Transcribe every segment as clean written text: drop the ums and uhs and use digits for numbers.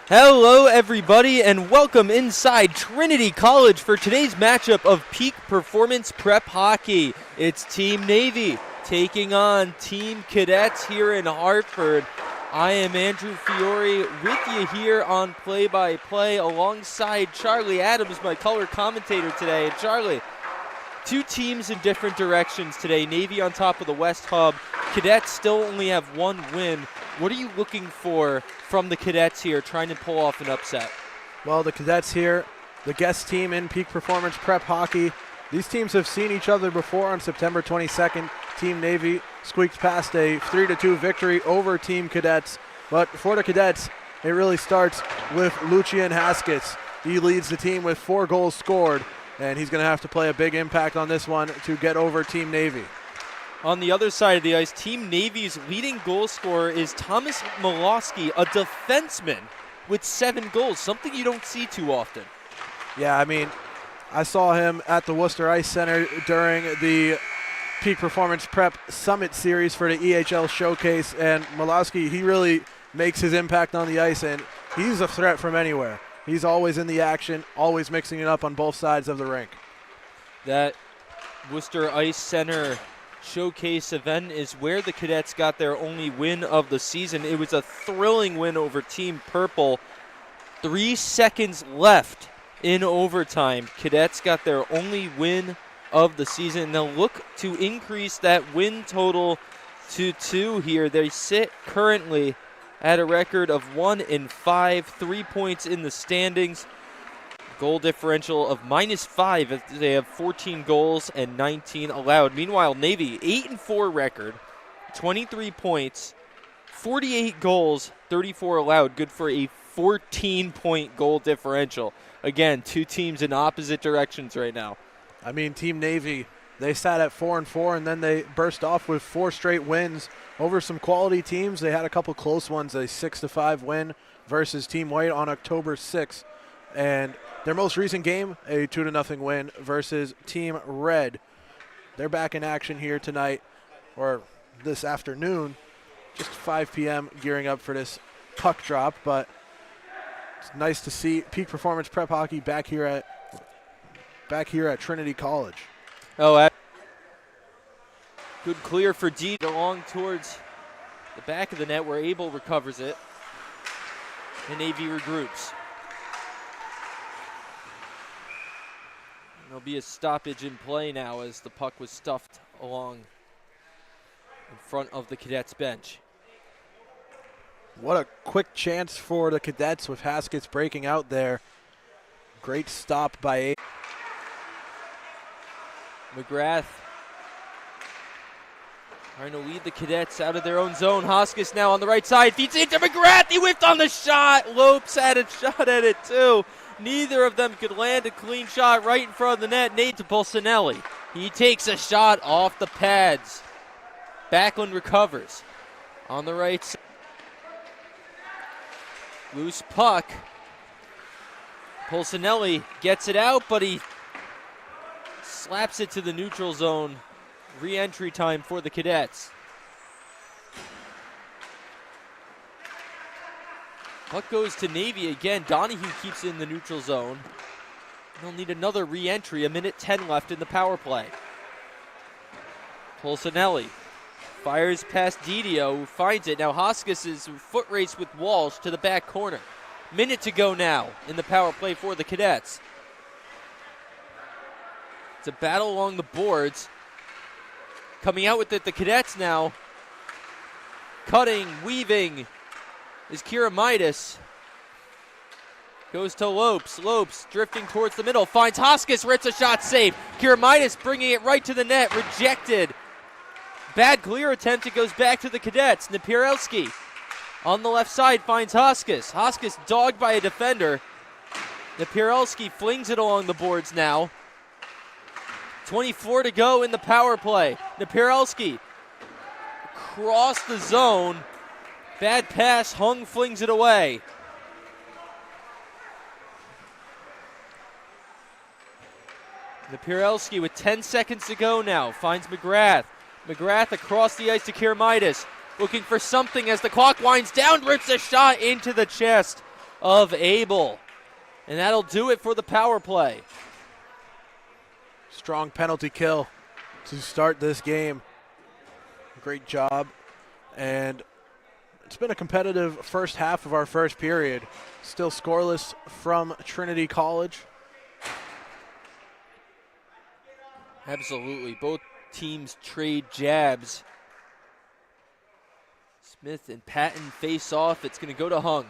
Hello everybody and welcome inside Trinity College for today's matchup of Peak Performance Prep Hockey. It's Team Navy taking on Team Cadets here in Hartford. I am Andrew Fiore with you here on Play-by-Play alongside Charlie Adams, my color commentator today. And Charlie, Two teams in different directions today. Navy on top of the West Hub. Cadets still only have one win. What are you looking for from the Cadets here trying to pull off an upset? Well, the Cadets here, the guest team in Peak Performance Prep Hockey. These teams have seen each other before on September 22nd. Team Navy squeaked past a 3-2 victory over Team Cadets. But for the Cadets, it really starts with Lucian Haskets. He leads the team with 4 goals scored, and he's going to have to play a big impact on this one to get over Team Navy. On the other side of the ice, Team Navy's leading goal scorer is Thomas Milowski, a defenseman with 7 goals, something you don't see too often. Yeah, I mean, I saw him at the Worcester Ice Center during the Peak Performance Prep Summit Series for the EHL Showcase, and Milowski, he really makes his impact on the ice, and he's a threat from anywhere. He's always in the action, always mixing it up on both sides of the rink. That Worcester Ice Center Showcase event is where the Cadets got their only win of the season. It was a thrilling win over Team Purple. 3 seconds left in overtime. Cadets got their only win of the season. They'll look to increase that win total to 2 here. They sit currently at a record of 1-5, 3 points in the standings. Goal differential of -5. They have 14 goals and 19 allowed. Meanwhile, Navy, 8-4 record, 23 points, 48 goals, 34 allowed. Good for a 14-point goal differential. Again, two teams in opposite directions right now. I mean, Team Navy, they sat at 4-4, and then they burst off with 4 straight wins over some quality teams. They had a couple close ones, a 6-5 win versus Team White on October 6th. And their most recent game, a 2-0 win versus Team Red. They're back in action here tonight, or this afternoon, just 5 p.m., gearing up for this puck drop. But it's nice to see Peak Performance Prep Hockey back here at Trinity College. Oh, good clear for D along towards the back of the net where Abel recovers it. And Navy regroups. There'll be a stoppage in play now as the puck was stuffed along in front of the Cadets bench. What a quick chance for the Cadets with Haskets breaking out there. Great stop by Abel. McGrath trying to lead the Cadets out of their own zone. Hoskins now on the right side, feeds into McGrath. He whiffed on the shot. Lopes had a shot at it too. Neither of them could land a clean shot right in front of the net. Nate to Pulcinelli. He takes a shot off the pads. Backlund recovers on the right side. Loose puck. Pulcinelli gets it out, but he slaps it to the neutral zone. Re-entry time for the Cadets. Puck goes to Navy again. Donahue keeps it in the neutral zone. They'll need another re-entry. 1:10 left in the power play. Pulcinelli fires past Didio, who finds it. Now Hoskins is foot race with Walsh to the back corner. Minute to go now in the power play for the Cadets. It's a battle along the boards. Coming out with it, the Cadets now. Cutting, weaving is Kiramitis. Goes to Lopes. Lopes drifting towards the middle. Finds Hoskins, where it's a shot safe. Kiramitis bringing it right to the net. Rejected. Bad clear attempt. It goes back to the Cadets. Napierelski on the left side finds Hoskins. Hoskins dogged by a defender. Napierelski flings it along the boards now. 24 to go in the power play. Napierelski across the zone. Bad pass. Hung flings it away. Napierelski with 10 seconds to go now. Finds McGrath. McGrath across the ice to Kiramitis. Looking for something as the clock winds down. Rips a shot into the chest of Abel. And that'll do it for the power play. Strong penalty kill to start this game. Great job. And it's been a competitive first half of our first period. Still scoreless from Trinity College. Absolutely. Both teams trade jabs. Smith and Patton face off. It's going to go to Hung.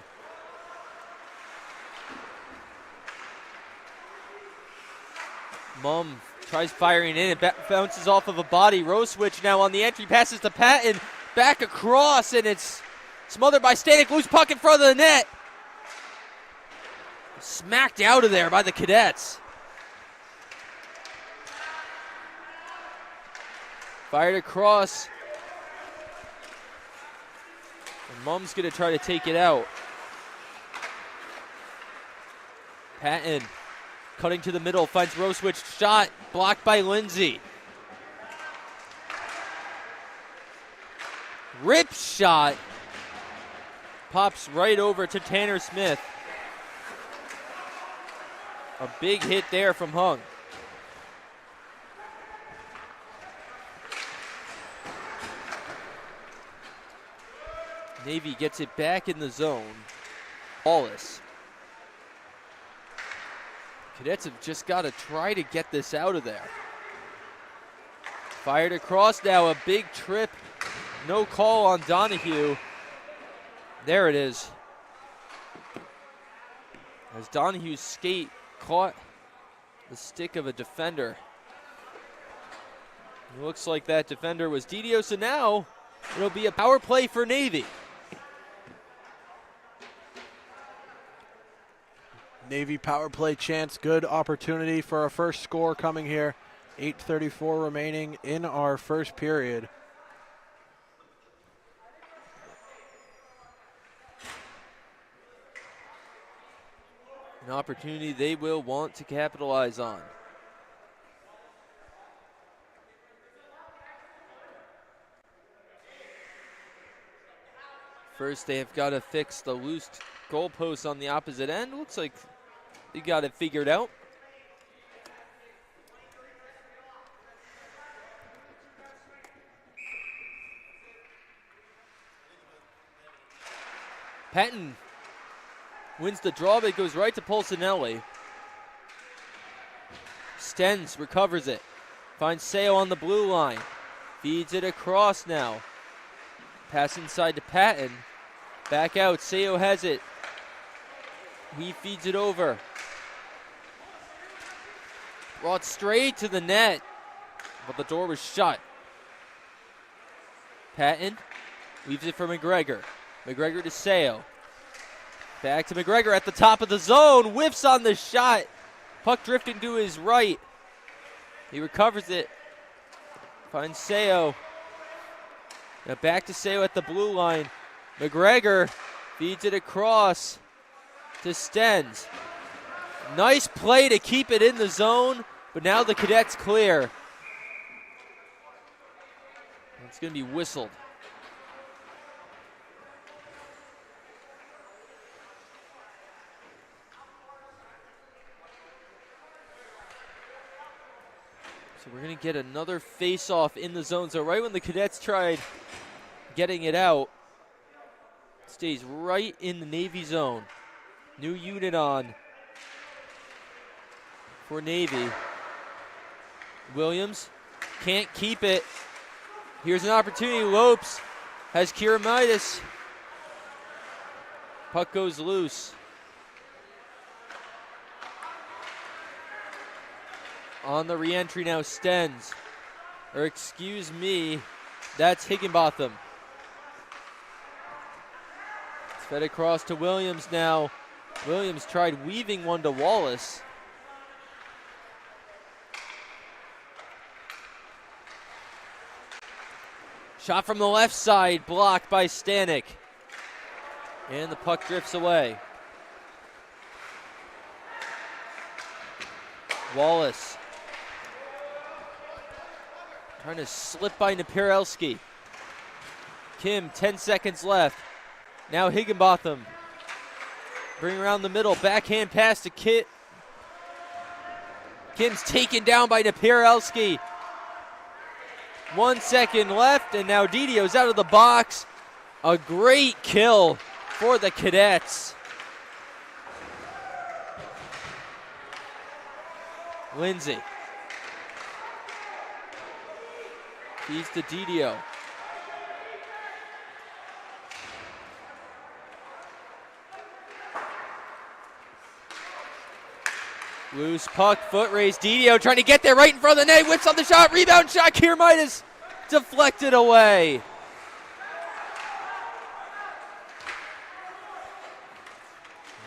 Mumm tries firing in. It bounces off of a body. Row switch now on the entry. Passes to Patton. Back across, and it's smothered by Stanek. Loose puck in front of the net. Smacked out of there by the Cadets. Fired across. And Mumm's going to try to take it out. Patton cutting to the middle, finds row switch shot, blocked by Lindsay. Rip shot. Pops right over to Tanner Smith. A big hit there from Hung. Navy gets it back in the zone. Wallace. Cadets have just got to try to get this out of there. Fired across now, a big trip. No call on Donahue. There it is. As Donahue's skate caught the stick of a defender. It looks like that defender was Didio, so now it'll be a power play for Navy. Navy power play chance, good opportunity for our first score coming here. 8:34 remaining in our first period. An opportunity they will want to capitalize on. First, they have got to fix the loose goalpost on the opposite end. Looks like they got it figured out. Patton wins the draw, but it goes right to Polsinelli. Stens recovers it. Finds Seo on the blue line. Feeds it across now. Pass inside to Patton. Back out. Seo has it. He feeds it over. Brought straight to the net, but the door was shut. Patton leaves it for McGregor. McGregor to Seo. Back to McGregor at the top of the zone. Whiffs on the shot. Puck drifting to his right. He recovers it. Finds Seo. Now back to Seo at the blue line. McGregor feeds it across to Stens. Nice play to keep it in the zone, but now the Cadets clear. It's going to be whistled. So we're going to get another face-off in the zone. So right when the Cadets tried getting it out, it stays right in the Navy zone. New unit on for Navy. Williams can't keep it. Here's an opportunity. Lopes has Kiramitis. Puck goes loose. On the re-entry now, Stens. Or excuse me, that's Higginbotham. It's fed across to Williams now. Williams tried weaving one to Wallace. Shot from the left side, blocked by Stanek. And the puck drifts away. Wallace. Trying to slip by Napierelski. Kim, 10 seconds left. Now Higginbotham. Bring around the middle, backhand pass to Kit. Kim's taken down by Napierelski. 1 second left, and now Didio's out of the box. A great kill for the Cadets. Lindsay. Feeds to Didio. Loose puck, foot race. Didio trying to get there right in front of the net. Whips on the shot, rebound shot. Kiermaitis deflected away.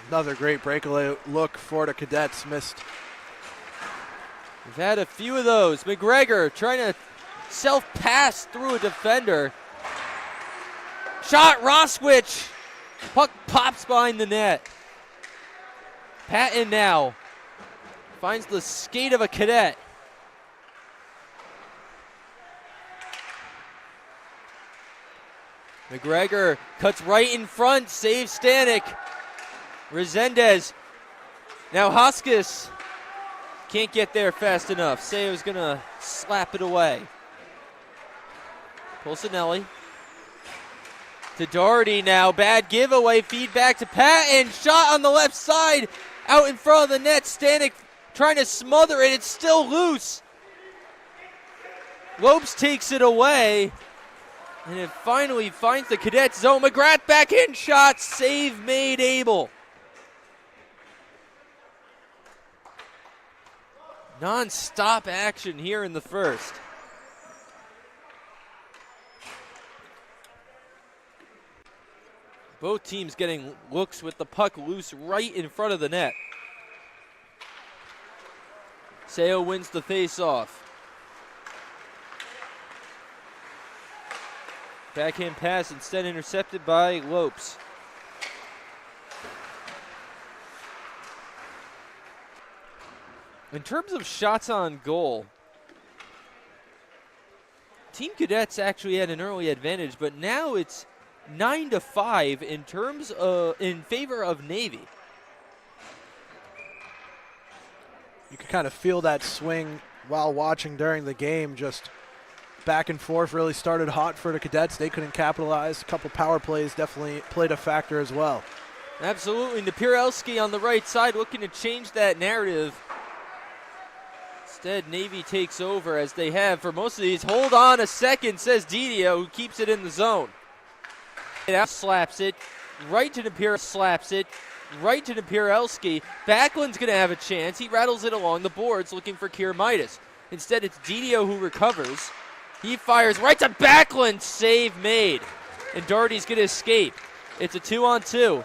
Another great breakaway look for the Cadets. Missed. We've had a few of those. McGregor trying to self-pass through a defender. Shot, Roswich. Puck pops behind the net. Patton now finds the skate of a Cadet. McGregor cuts right in front, saves Stanek. Resendez. Now Hoskis can't get there fast enough. Sayo's gonna slap it away. Pulcinelli to Doherty now. Bad giveaway. Feed back to Patton. Shot on the left side. Out in front of the net. Stanek trying to smother it. It's still loose. Lopes takes it away. And it finally finds the Cadets zone. McGrath back in. Shot. Save made Abel. Non-stop action here in the first. Both teams getting looks with the puck loose right in front of the net. Sayo wins the face-off. Backhand pass instead intercepted by Lopes. In terms of shots on goal, Team Cadets actually had an early advantage, but now it's 9-5 in terms of in favor of Navy. You could kind of feel that swing while watching during the game. Just back and forth really started hot for the Cadets. They couldn't capitalize. A couple power plays definitely played a factor as well. Absolutely. Napierelski on the right side looking to change that narrative. Instead, Navy takes over as they have for most of these. Hold on a second, says Didio, who keeps it in the zone. It out slaps it, right to Napierelski. Backlund's going to have a chance. He rattles it along the boards looking for Kiermaitis. Instead, it's Didio who recovers. He fires right to Backlund. Save made. And Doherty's going to escape. It's a 2-on-2.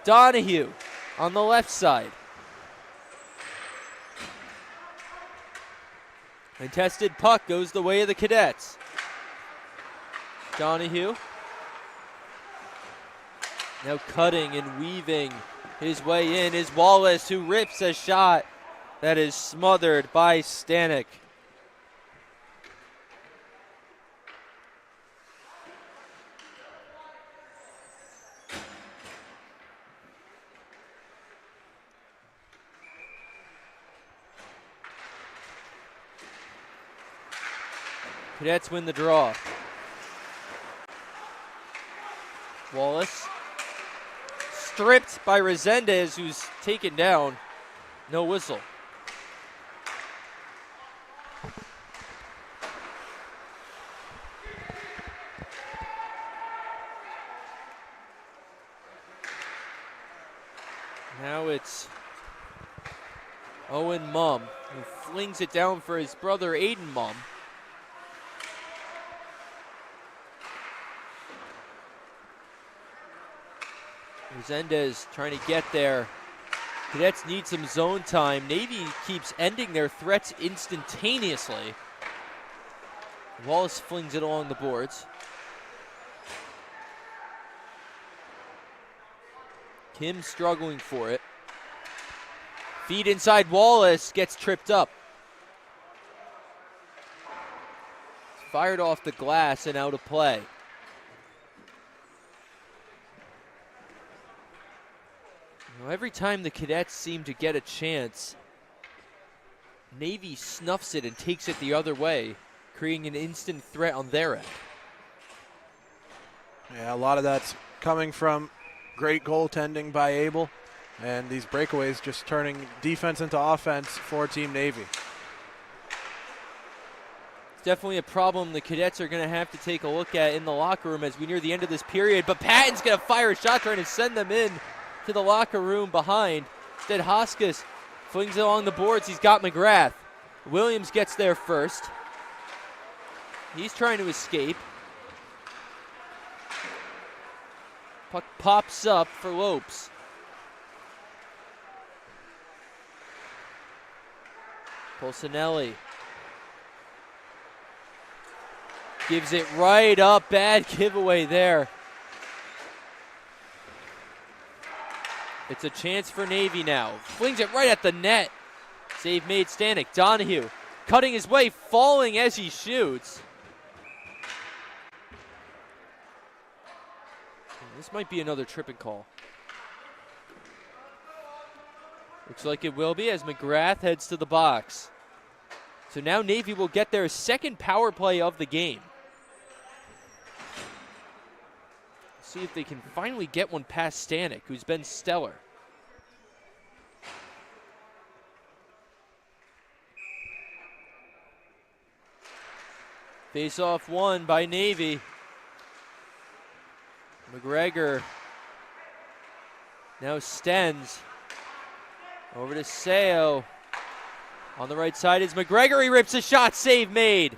Donahue on the left side. Contested puck goes the way of the Cadets. Donahue. Now cutting and weaving his way in is Wallace, who rips a shot that is smothered by Stanek. Cadets win the draw. Wallace stripped by Resendez, who's taken down. No whistle. Now it's Owen Mumm, who flings it down for his brother Aiden Mumm. Resendez trying to get there. Cadets need some zone time. Navy keeps ending their threats instantaneously. Wallace flings it along the boards. Kim struggling for it. Feed inside Wallace, gets tripped up. Fired off the glass and out of play. Every time the Cadets seem to get a chance, Navy snuffs it and takes it the other way, creating an instant threat on their end. Yeah, a lot of that's coming from great goaltending by Abel, and these breakaways just turning defense into offense for Team Navy. It's definitely a problem the Cadets are going to have to take a look at in the locker room as we near the end of this period. But Patton's going to fire a shot trying to send them in to the locker room behind. Instead, Hoskins flings it along the boards. He's got McGrath. Williams gets there first. He's trying to escape. Puck pops up for Lopes. Polsinelli gives it right up. Bad giveaway there. It's a chance for Navy now. Flings it right at the net. Save made Stanek. Donahue cutting his way, falling as he shoots. This might be another tripping call. Looks like it will be as McGrath heads to the box. So now Navy will get their second power play of the game. See if they can finally get one past Stanek, who's been stellar. Face-off won by Navy. McGregor now Stens. Over to Seo. On the right side is McGregor. He rips a shot. Save made.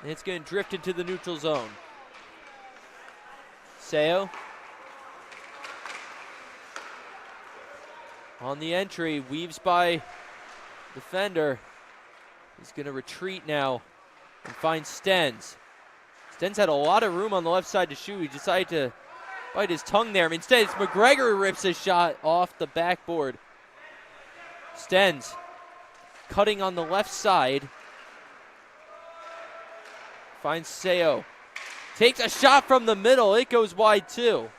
And it's going to drift into the neutral zone. Seo. On the entry. Weaves by defender. He's going to retreat now and find Stens. Stens had a lot of room on the left side to shoot. He decided to bite his tongue there. Instead, it's McGregor who rips a shot off the backboard. Stens cutting on the left side. Finds Seo. Takes a shot from the middle. It goes wide too.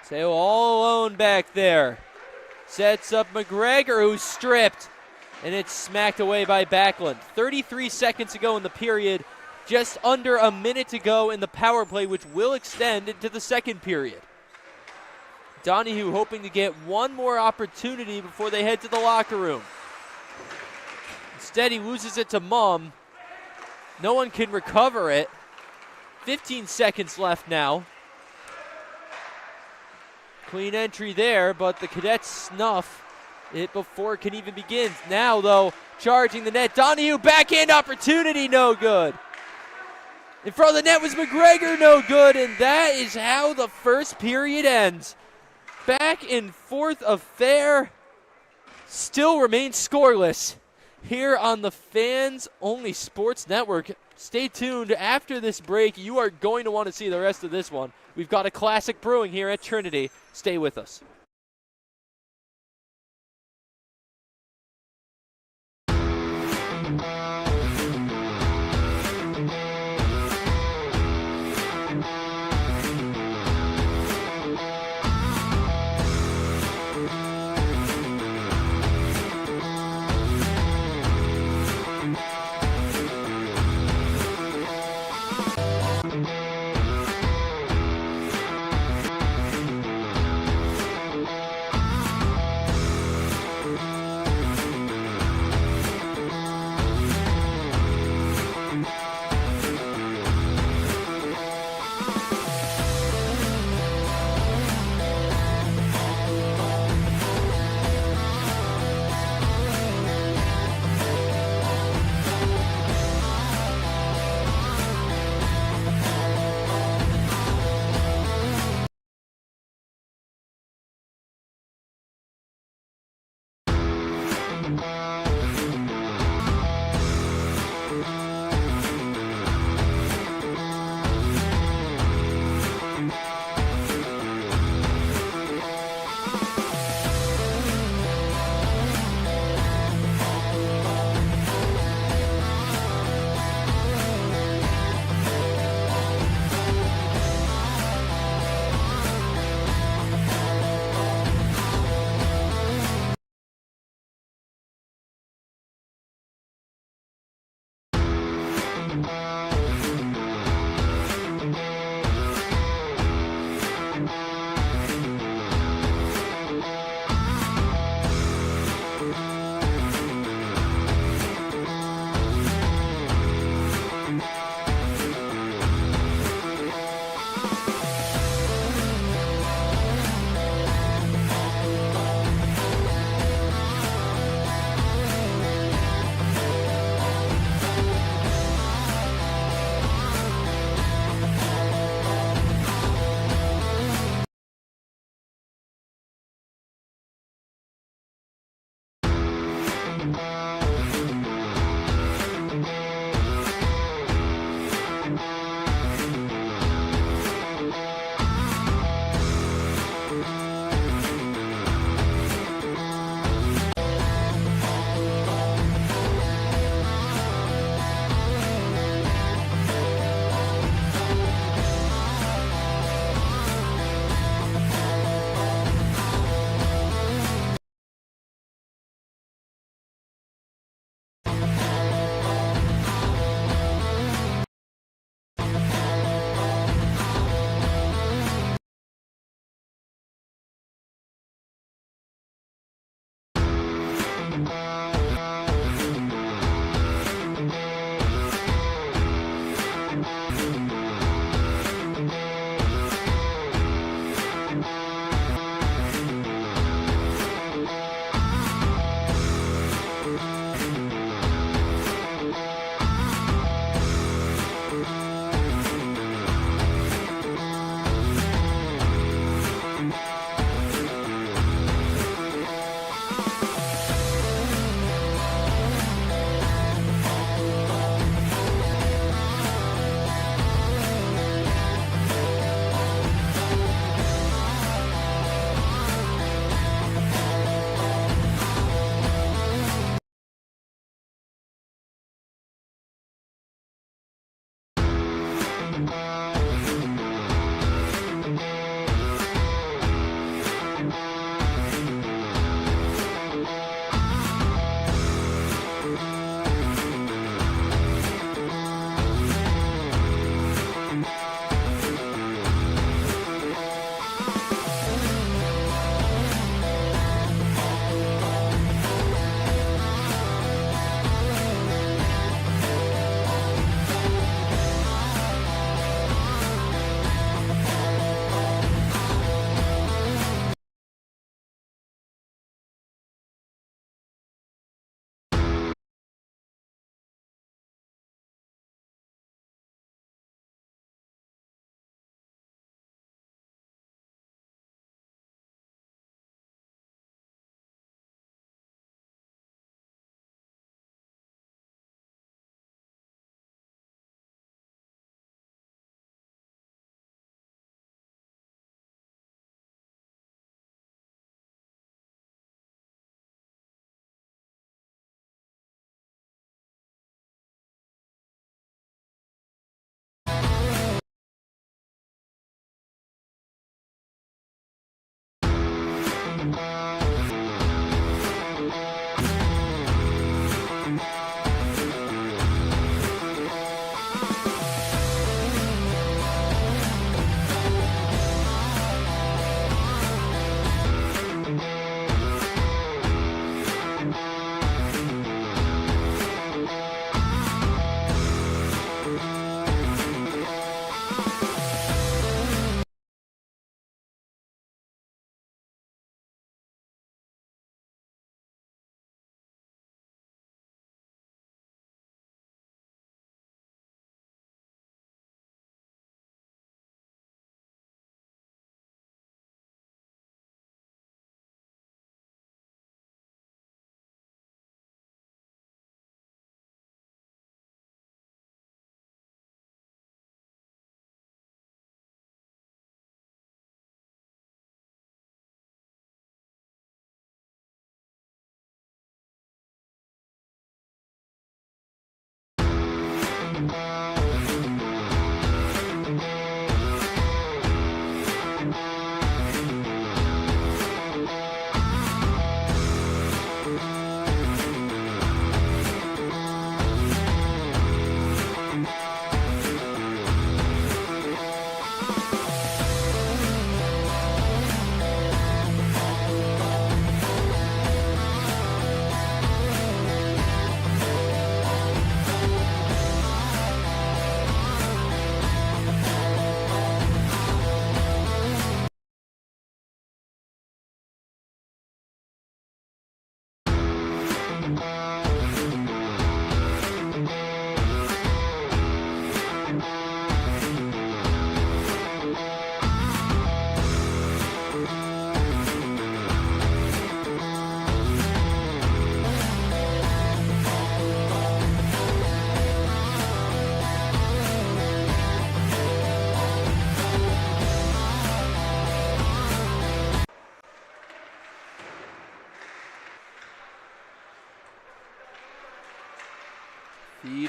Seo all alone back there. Sets up McGregor, who's stripped. And it's smacked away by Backlund. 33 seconds to go in the period. Just under a minute to go in the power play, which will extend into the second period. Donahue hoping to get one more opportunity before they head to the locker room. Instead, he loses it to Mum. No one can recover it. 15 seconds left now. Clean entry there, but the Cadets snuff it before it can even begin. Now, though, charging the net. Donahue, backhand opportunity, no good. In front of the net was McGregor, no good, and that is how the first period ends. Back and forth affair still remains scoreless here on the Fans Only Sports Network. Stay tuned. After this break, you are going to want to see the rest of this one. We've got a classic brewing here at Trinity. Stay with us.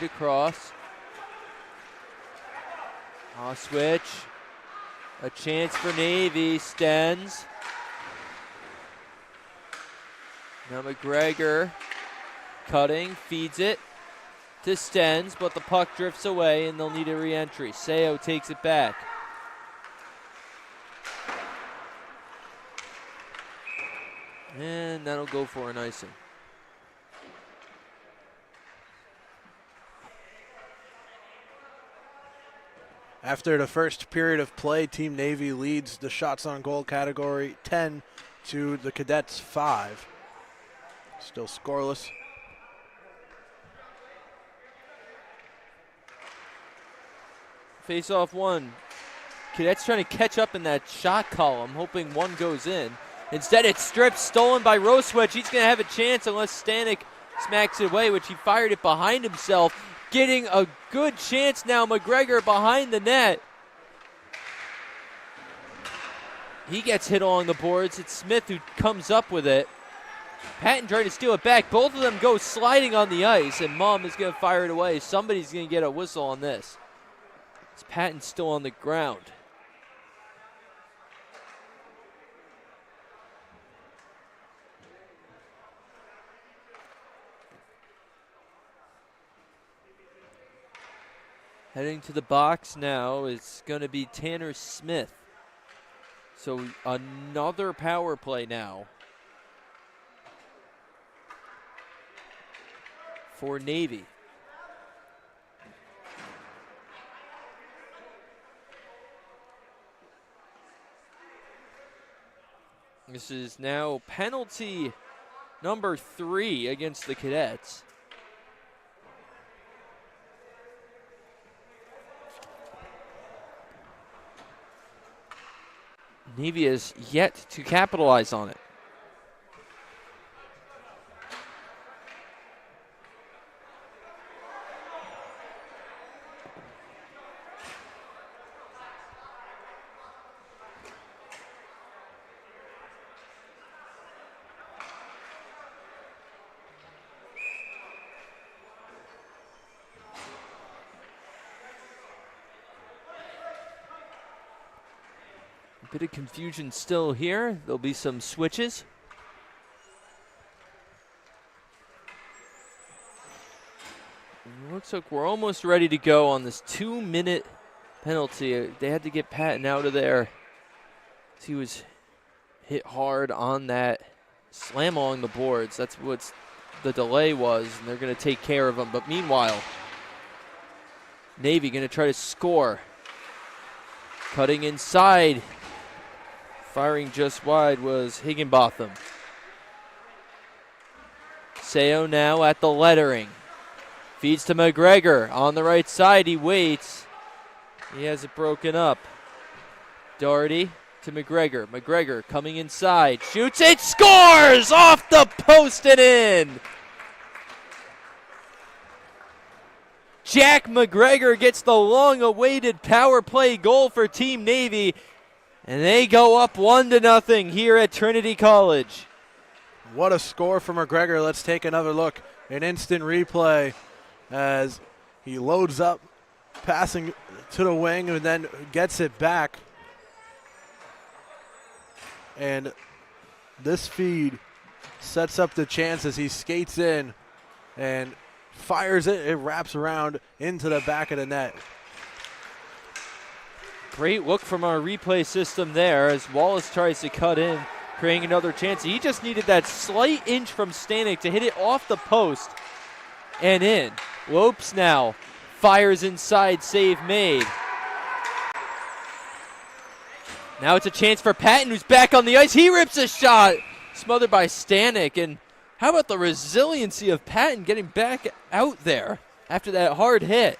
feed across. Switch. A chance for Navy. Stens. Now McGregor cutting, feeds it to Stens, but the puck drifts away and they'll need a re-entry. Seo takes it back. And that'll go for an icing. After the first period of play, Team Navy leads the shots on goal category 10 to the Cadets 5. Still scoreless. Face-off one. Cadets trying to catch up in that shot column, hoping one goes in. Instead, it's stripped, stolen by Rosewich. He's going to have a chance unless Stanek smacks it away, which he fired it behind himself. Getting a good chance now, McGregor behind the net. He gets hit along the boards. It's Smith who comes up with it. Patton trying to steal it back. Both of them go sliding on the ice, and Mum is going to fire it away. Somebody's going to get a whistle on this. It's Patton still on the ground. Heading to the box now is going to be Tanner Smith. So another power play now for Navy. This is now penalty number 3 against the Cadets. Navy has yet to capitalize on it. Bit of confusion still here. There'll be some switches. Looks like we're almost ready to go on this 2-minute penalty. They had to get Patton out of there. He was hit hard on that slam along the boards. That's what the delay was, and they're going to take care of him. But meanwhile, Navy going to try to score. Cutting inside. Firing just wide was Higginbotham. Seo now at the lettering. Feeds to McGregor on the right side. He waits. He has it broken up. Doherty to McGregor. McGregor coming inside. Shoots it. Scores! Off the post and in. Jack McGregor gets the long-awaited power play goal for Team Navy. And they go up 1-0 here at Trinity College. What a score for McGregor. Let's take another look. An instant replay as he loads up, passing to the wing, and then gets it back. And this feed sets up the chance as he skates in and fires it. It wraps around into the back of the net. Great look from our replay system there as Wallace tries to cut in, creating another chance. He just needed that slight inch from Stanek to hit it off the post and in. Lopes now fires inside, save made. Now it's a chance for Patton, who's back on the ice. He rips a shot, smothered by Stanek. And how about the resiliency of Patton getting back out there after that hard hit?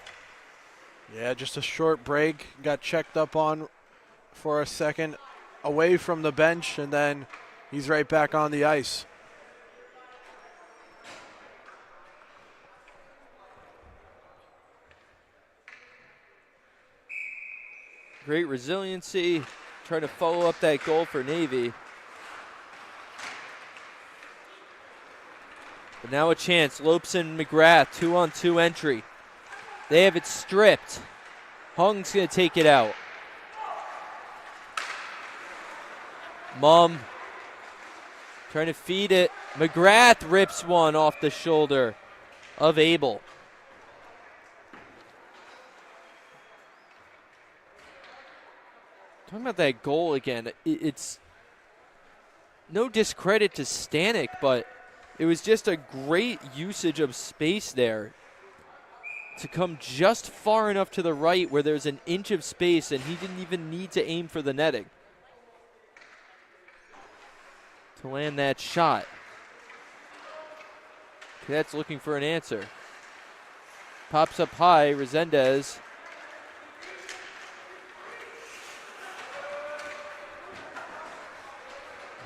Yeah, just a short break. Got checked up on for a second away from the bench, and then he's right back on the ice. Great resiliency, trying to follow up that goal for Navy. But now a chance. Lopeson, McGrath, 2-on-2 entry. They have it stripped. Hung's going to take it out. Mum trying to feed it. McGrath rips one off the shoulder of Abel. Talking about that goal again, it's no discredit to Stanek, but it was just a great usage of space there to come just far enough to the right where there's an inch of space and he didn't even need to aim for the netting to land that shot. Cadets looking for an answer. Pops up high, Resendez.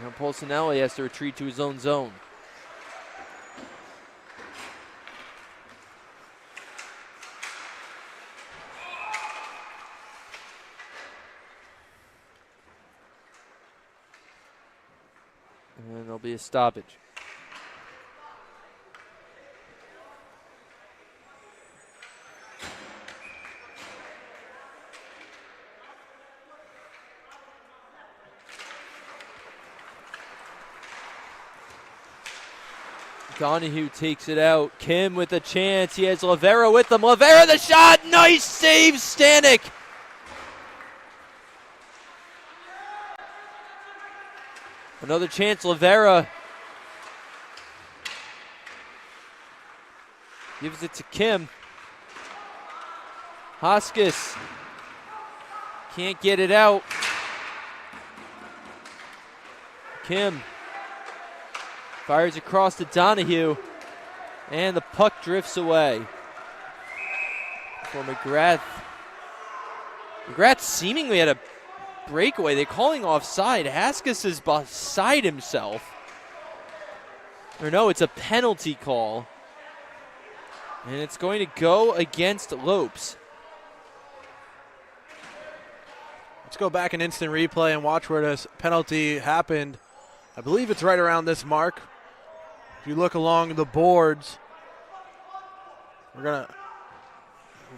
Now Polsinelli has to retreat to his own zone. And there'll be a stoppage. Donahue takes it out. Kim with a chance. He has Lavera with him. Lavera the shot. Nice save, Stanek. Another chance, Lavera. Gives it to Kim. Hoskins can't get it out. Kim fires across to Donahue, and the puck drifts away for McGrath. McGrath seemingly had a breakaway. They're calling offside. Haskins is beside himself. Or no, it's a penalty call. And it's going to go against Lopes. Let's go back in instant replay and watch where this penalty happened. I believe it's right around this mark. If you look along the boards, we're going to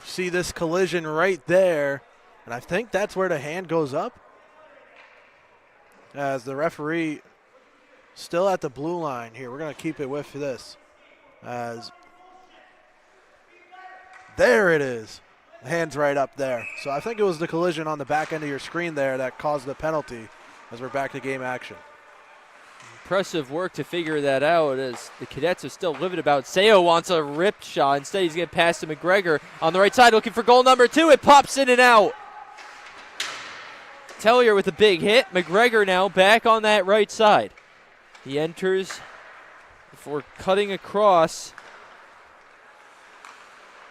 see this collision right there. And I think that's where the hand goes up. As the referee still at the blue line here. We're going to keep it with this. As there it is. The hand's right up there. So I think it was the collision on the back end of your screen there that caused the penalty as we're back to game action. Impressive work to figure that out as the Cadets are still livid about. Seo wants a ripped shot. Instead, he's going to pass to McGregor on the right side looking for goal number 2. It pops in and out. Tellier with a big hit. McGregor now back on that right side. He enters before cutting across.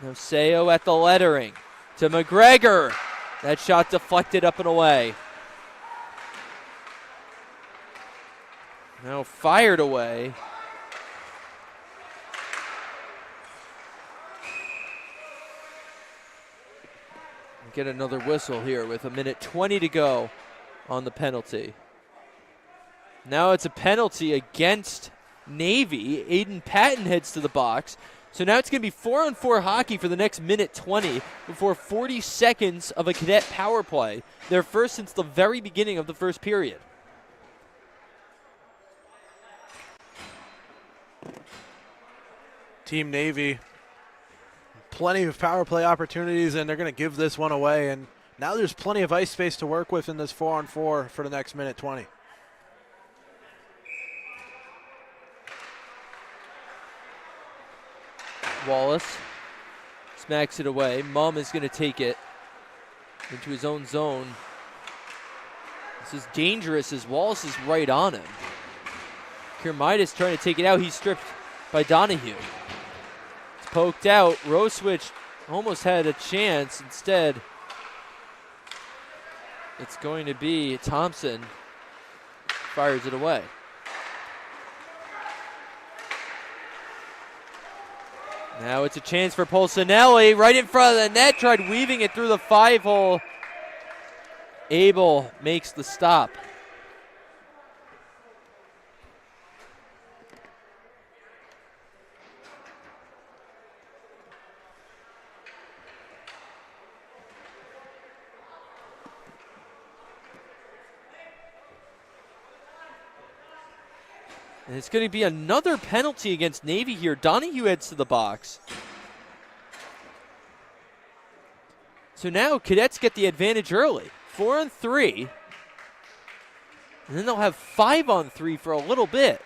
Now Seo at the lettering to McGregor. That shot deflected up and away. Now fired away. Get another whistle here with 1:20 to go on the penalty. Now it's a penalty against Navy. Aiden Patton heads to the box. So now it's going to be 4-on-4 hockey for the next 1:20 before 40 seconds of a Cadet power play. Their first since the very beginning of the first period. Team Navy, plenty of power play opportunities, and they're going to give this one away. And now there's plenty of ice space to work with in this 4-on-4 for the next 1:20. Wallace smacks it away. Mum is going to take it into his own zone. This is dangerous as Wallace is right on him. Kermitis trying to take it out. He's stripped by Donahue. It's poked out. Roswich almost had a chance. Instead, it's going to be Thompson. Fires it away. Now it's a chance for Polsinelli right in front of the net. Tried weaving it through the 5-hole. Abel makes the stop. And it's going to be another penalty against Navy here. Donahue heads to the box. So now Cadets get the advantage early. 4-on-3. And then they'll have 5-on-3 for a little bit.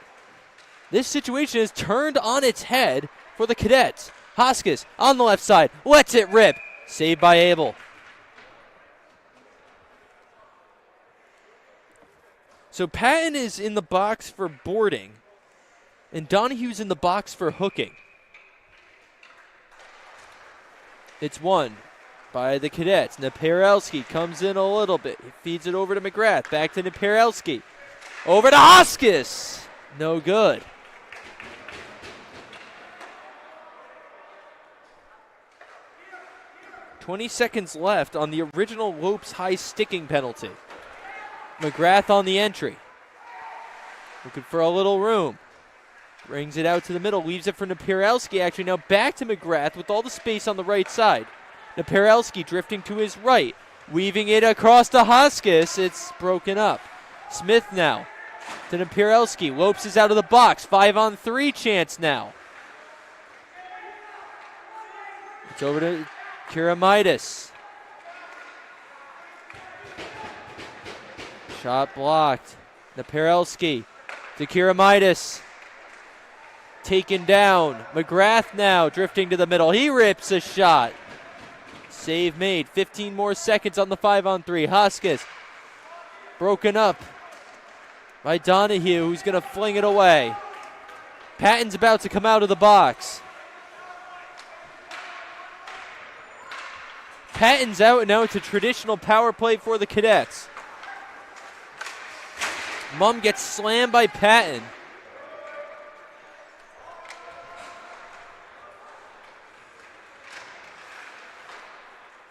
This situation is turned on its head for the Cadets. Hoskins on the left side. Lets it rip. Saved by Abel. So Patton is in the box for boarding, and Donahue's in the box for hooking. It's won by the Cadets. Napieralski comes in a little bit. He feeds it over to McGrath. Back to Napieralski. Over to Hoskins. No good. "20 seconds left on the original Lopes high sticking penalty. McGrath on the entry. Looking for a little room. Brings it out to the middle. Leaves it for Napieralski. Actually now back to McGrath with all the space on the right side. Napieralski drifting to his right. Weaving it across to Hoskins. It's broken up. Smith now to Napieralski. Lopes is out of the box. 5-on-3 chance now. It's over to Kiramitis. Shot blocked. Napieralski to Kiramitis. Taken down. McGrath now drifting to the middle. He rips a shot. Save made. 15 more seconds on the 5-on-3. Hoskins broken up by Donahue, who's going to fling it away. Patton's about to come out of the box. Patton's out, and now it's a traditional power play for the Cadets. Mumm gets slammed by Patton.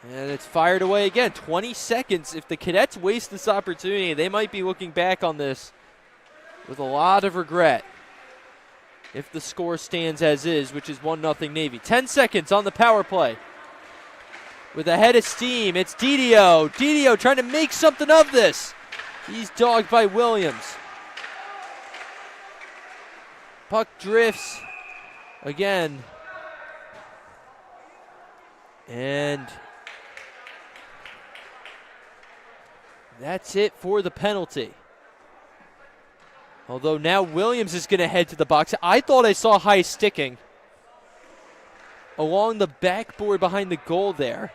And it's fired away again. 20 seconds. If the Cadets waste this opportunity, they might be looking back on this with a lot of regret. If the score stands as is, which is 1-0 Navy. 10 seconds on the power play. With a head of steam, it's Didio. Didio trying to make something of this. He's dogged by Williams. Puck drifts again. And that's it for the penalty. Although now Williams is going to head to the box. I thought I saw high sticking along the backboard behind the goal there.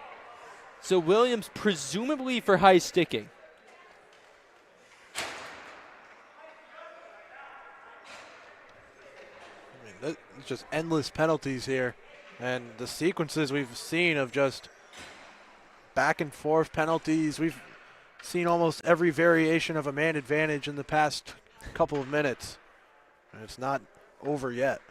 So Williams presumably for high sticking. It's just endless penalties here. And the sequences we've seen of just back and forth penalties. We've seen almost every variation of a man advantage in the past couple of minutes. And it's not over yet.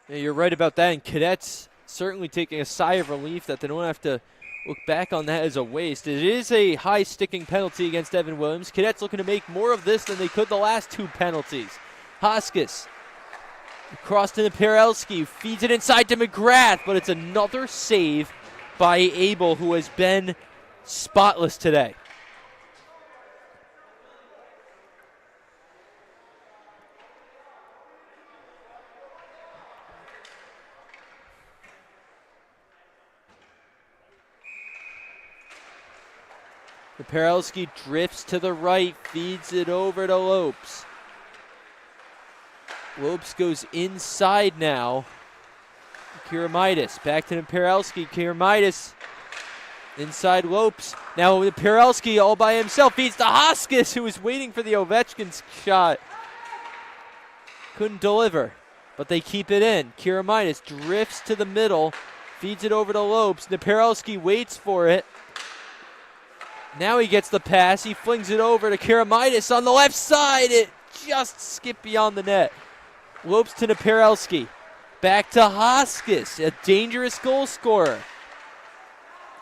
Yeah, you're right about that. And Cadets certainly taking a sigh of relief that they don't have to look back on that as a waste. It is a high sticking penalty against Evan Williams. Cadets looking to make more of this than they could the last two penalties. Hoskins across to Napieralski, feeds it inside to McGrath, but it's another save by Abel, who has been spotless today. Napieralski drifts to the right, feeds it over to Lopes. Lopes goes inside now. Kiramitis back to Napieralski. Kiramitis inside Lopes. Now Napieralski all by himself feeds to Hoskins, who was waiting for the Ovechkin shot. Couldn't deliver, but they keep it in. Kiramitis drifts to the middle, feeds it over to Lopes. Napieralski waits for it. Now he gets the pass. He flings it over to Kiramitis on the left side. It just skipped beyond the net. Lopes to Napieralski. Back to Hoskins, a dangerous goal scorer.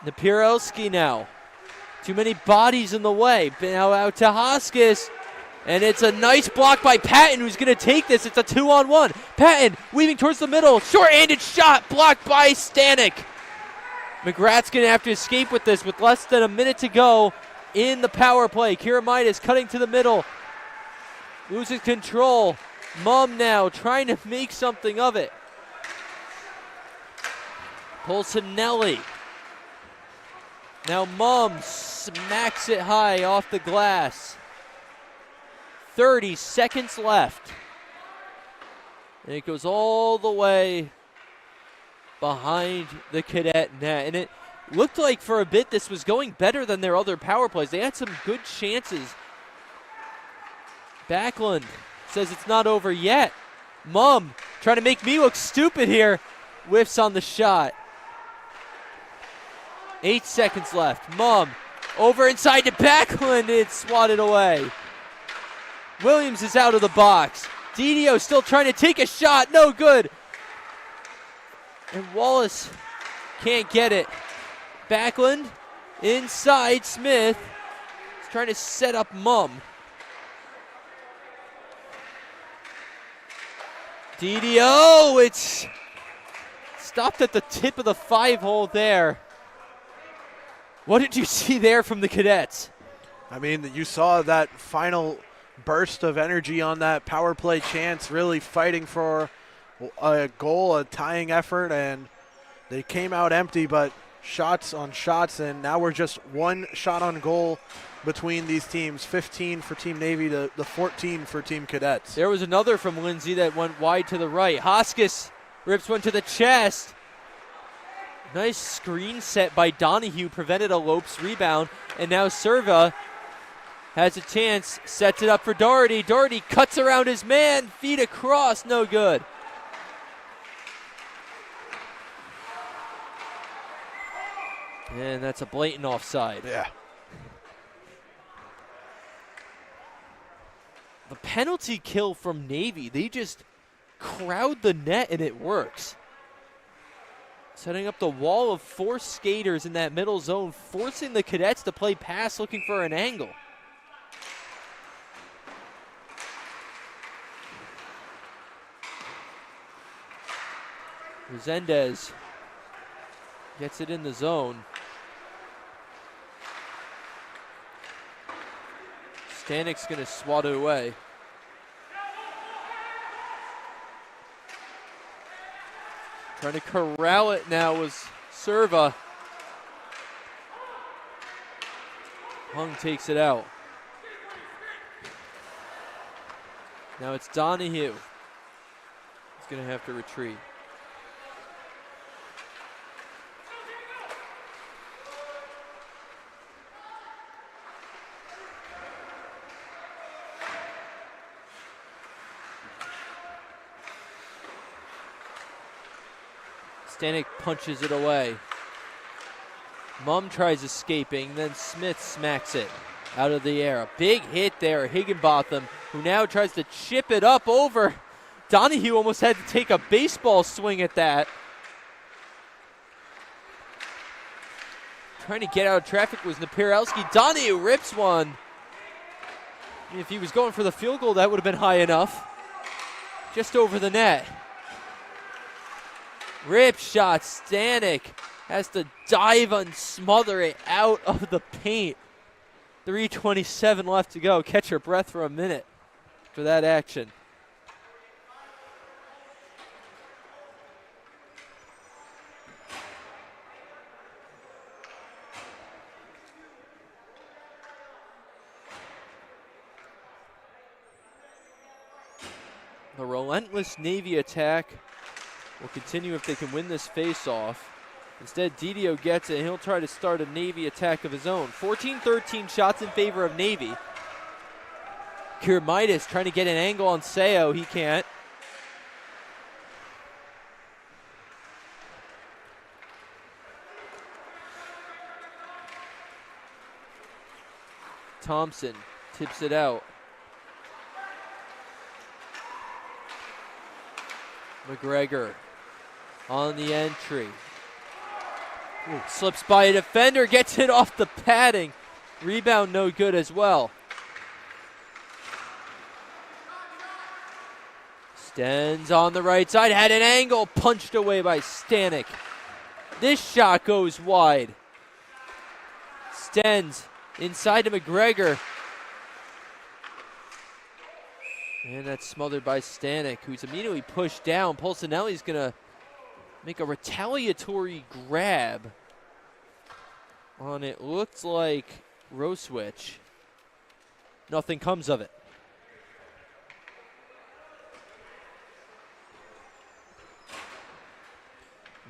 Napieralski now. Too many bodies in the way. Now out to Hoskins. And it's a nice block by Patton, who's going to take this. It's a 2-on-1. Patton weaving towards the middle. Short-handed shot blocked by Stanek. McGrath's going to have to escape with this with less than a minute to go in the power play. Kiramitis cutting to the middle. Loses control. Mumm now trying to make something of it. Pulcinelli. Now Mumm smacks it high off the glass. 30 seconds left. And it goes all the way behind the Cadet net. And it looked like for a bit this was going better than their other power plays. They had some good chances. Backlund says it's not over yet. Mumm trying to make me look stupid here. Whiffs on the shot. 8 seconds left. Mumm over inside to Backlund. It's swatted away. Williams is out of the box. Didio still trying to take a shot. No good. And Wallace can't get it. Backlund inside. Smith is trying to set up Mumm. Didio, it's stopped at the tip of the 5-hole there. What did you see there from the Cadets? I mean, you saw that final burst of energy on that power play chance, really fighting for a goal, a tying effort, and they came out empty, but shots on shots, and now we're just one shot on goal between these teams, 15 for Team Navy to the 14 for Team Cadets. There was another from Lindsay that went wide to the right. Hoskis rips one to the chest. Nice screen set by Donahue, prevented a Lopes rebound, and now Serva has a chance, sets it up for Doherty. Doherty cuts around his man, feet across, no good. And that's a blatant offside. Yeah. The penalty kill from Navy, they just crowd the net and it works. Setting up the wall of 4 skaters in that middle zone, forcing the Cadets to play pass looking for an angle. Resendez gets it in the zone. Stanik's going to swat it away. Trying to corral it now was Serva. Hung takes it out. Now it's Donahue. He's going to have to retreat. Stanek punches it away. Mumm tries escaping, then Smith smacks it out of the air. A big hit there, Higginbotham, who now tries to chip it up over. Donahue almost had to take a baseball swing at that. Trying to get out of traffic was Napieralski. Donahue rips one. If he was going for the field goal, that would have been high enough. Just over the net. Rip shot, Stanek has to dive and smother it out of the paint. 3:27 left to go. Catch your breath for a minute for that action. The relentless Navy attack will continue if they can win this face-off. Instead, Didio gets it, and he'll try to start a Navy attack of his own. 14-13 shots in favor of Navy. Kiermaitis trying to get an angle on Seo. He can't. Thompson tips it out. McGregor on the entry. Ooh, slips by a defender, gets it off the padding. Rebound no good as well. Stens on the right side, had an angle, punched away by Stanek. This shot goes wide. Stens inside to McGregor. And that's smothered by Stanek, who's immediately pushed down. Pulcinelli's going to make a retaliatory grab on it. Looks like Roswich. Nothing comes of it.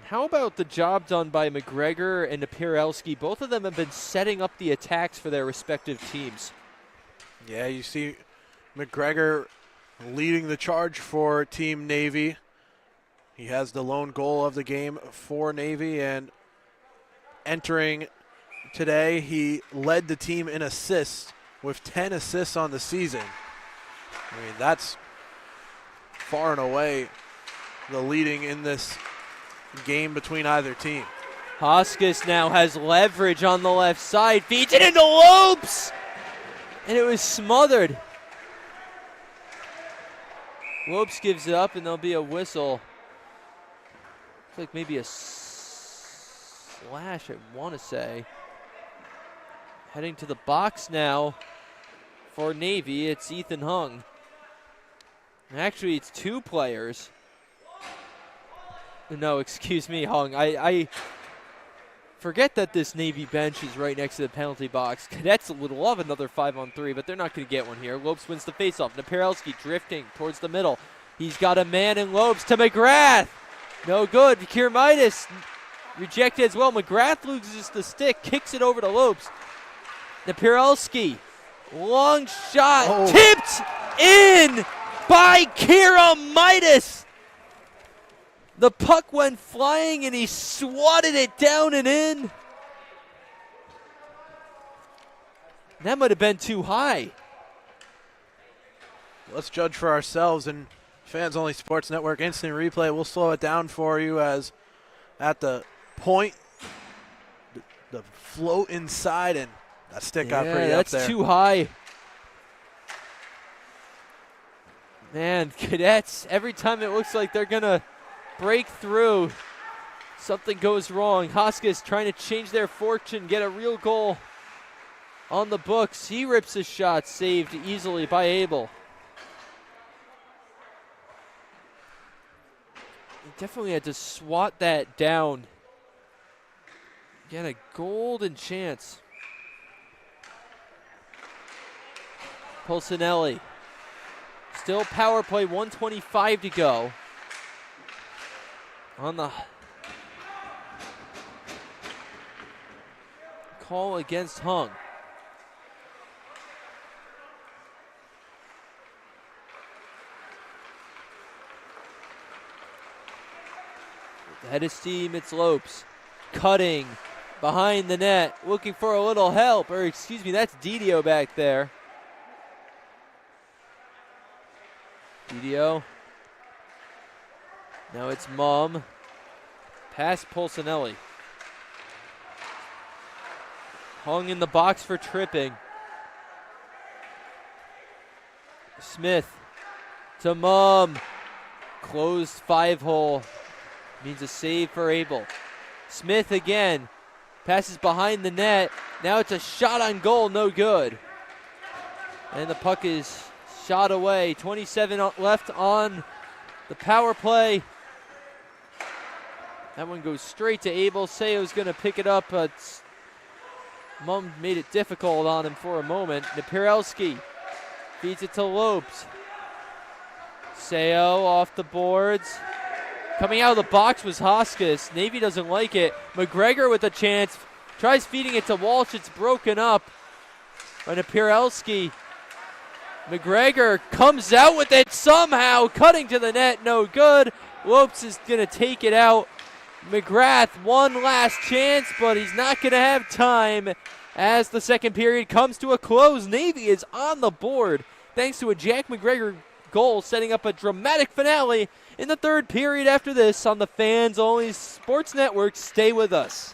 How about the job done by McGregor and Napieralski? Both of them have been setting up the attacks for their respective teams. Yeah, you see McGregor leading the charge for Team Navy. He has the lone goal of the game for Navy, and entering today, he led the team in assists with 10 assists on the season. I mean, that's far and away the leading in this game between either team. Hoskins now has leverage on the left side, feeds it into Lopes, and it was smothered. Lopes gives it up, and there'll be a whistle. Looks like maybe a slash, I want to say. Heading to the box now for Navy, it's Ethan Hung. Actually, it's two players. No, excuse me, Hung. I forget that this Navy bench is right next to the penalty box. Cadets would love another 5-on-3, but they're not going to get one here. Lopes wins the faceoff. Napieralski drifting towards the middle. He's got a man in Lopes to McGrath. No good. Kiermaitis rejected as well. McGrath loses the stick, kicks it over to Lopes. Napieralski, long shot, tipped in by Kiermaitis. The puck went flying, and he swatted it down and in. That might have been too high. Let's judge for ourselves, and Fans Only Sports Network Instant Replay will slow it down for you as at the point, the float inside, and that stick got pretty up there. That's too high. Man, Cadets, every time it looks like they're going to break through, something goes wrong. Hoskins trying to change their fortune, get a real goal on the books. He rips a shot, saved easily by Abel. He definitely had to swat that down. Again, a golden chance. Pulcinelli. Still power play, 1:25 to go. On the call against Hung. With the head of steam, it's Lopes. Cutting behind the net, looking for a little help. Or excuse me, that's Didio back there. Didio. Now it's Mum. Past Pulcinelli. Hung in the box for tripping. Smith to Mum. Closed 5-hole. Means a save for Abel. Smith again. Passes behind the net. Now it's a shot on goal, no good. And the puck is shot away. 27 left on the power play. That one goes straight to Abel. Seo's going to pick it up, but Mum made it difficult on him for a moment. Napieralski feeds it to Lopes. Seo off the boards. Coming out of the box was Hoskins. Navy doesn't like it. McGregor with a chance. Tries feeding it to Walsh. It's broken up by Napieralski. McGregor comes out with it somehow. Cutting to the net. No good. Lopes is going to take it out. McGrath, one last chance, but he's not going to have time as the second period comes to a close. Navy is on the board thanks to a Jack McGregor goal, setting up a dramatic finale in the third period after this on the Fans Only Sports Network. Stay with us.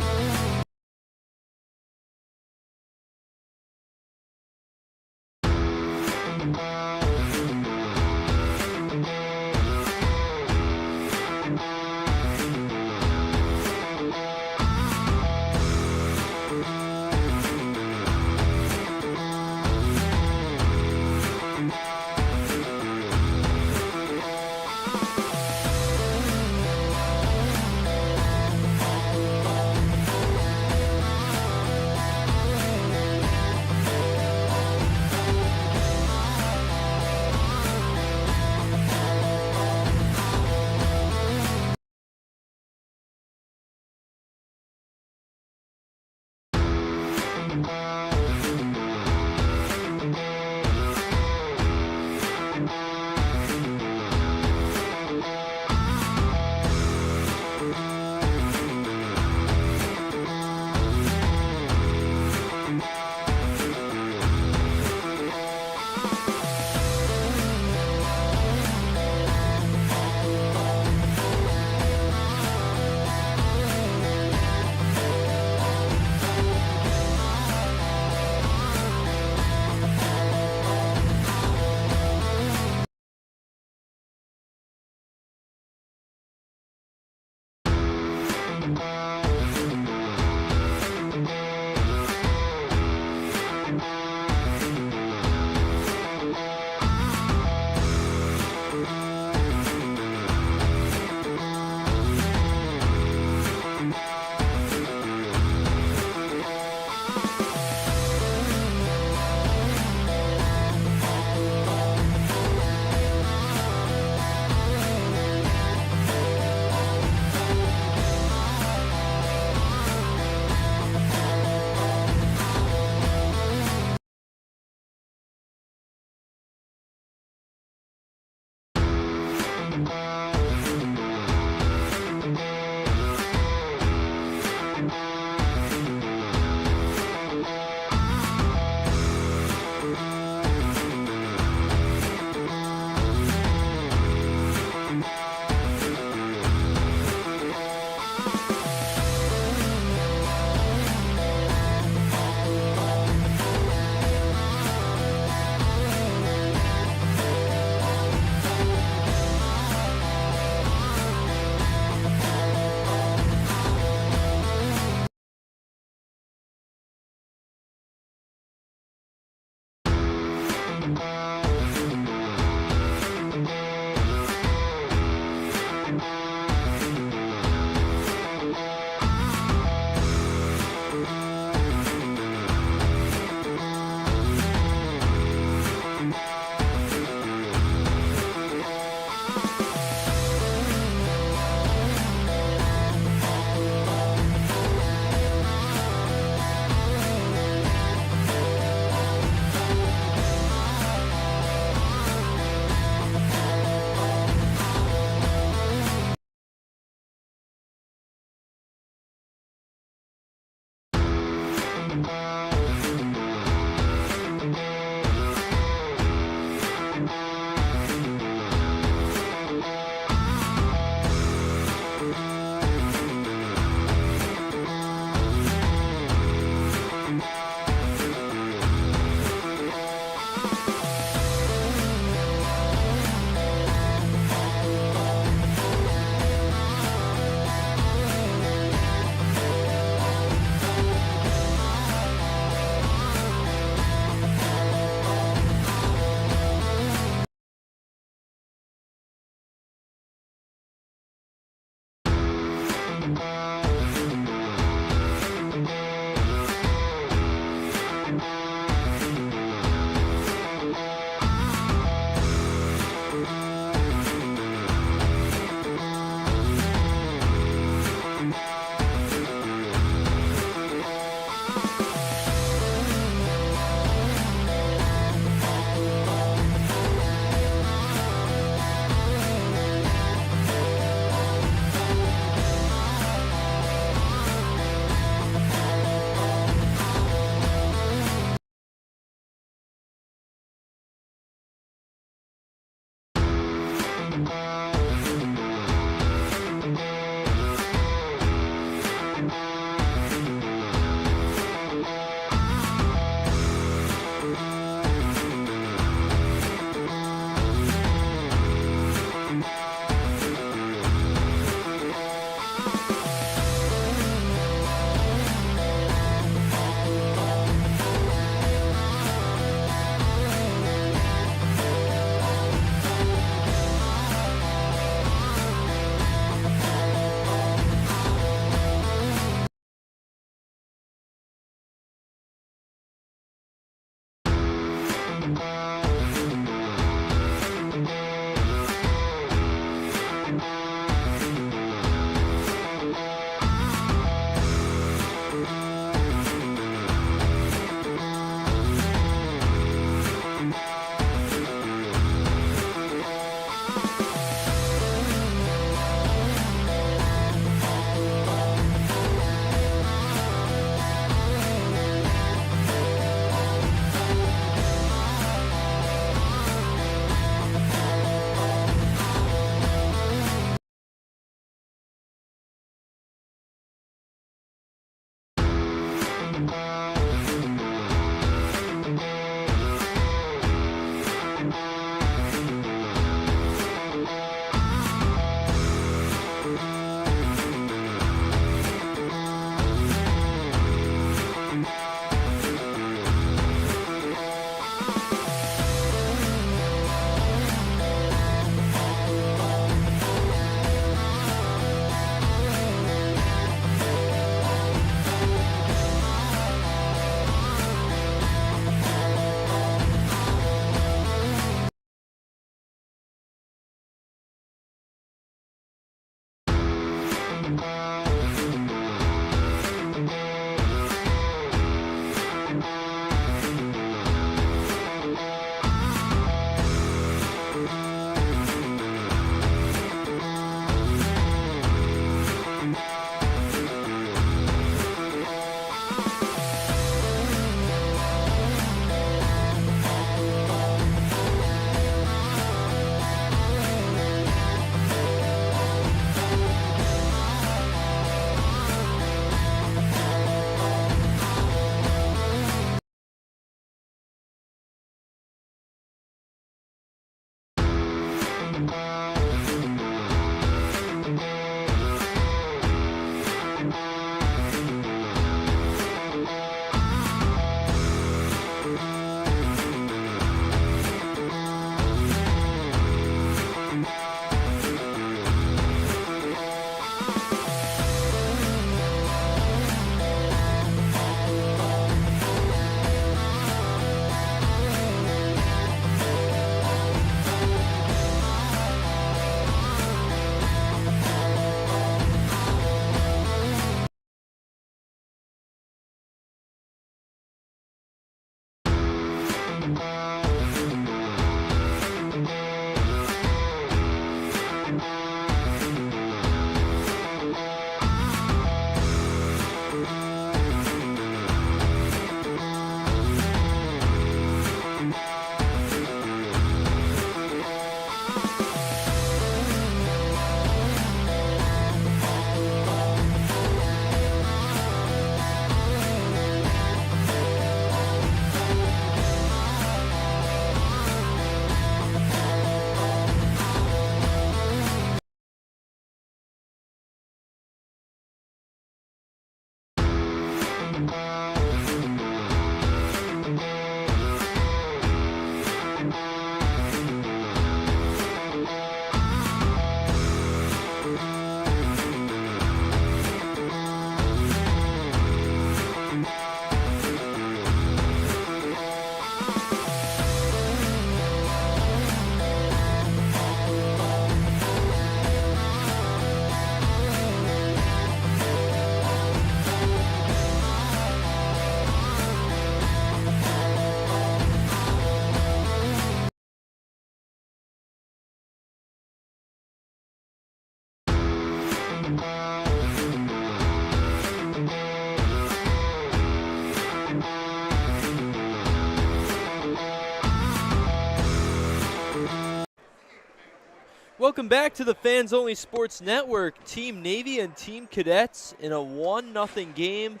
welcome back to the Fans Only Sports Network. Team Navy and Team Cadets in a 1-0 game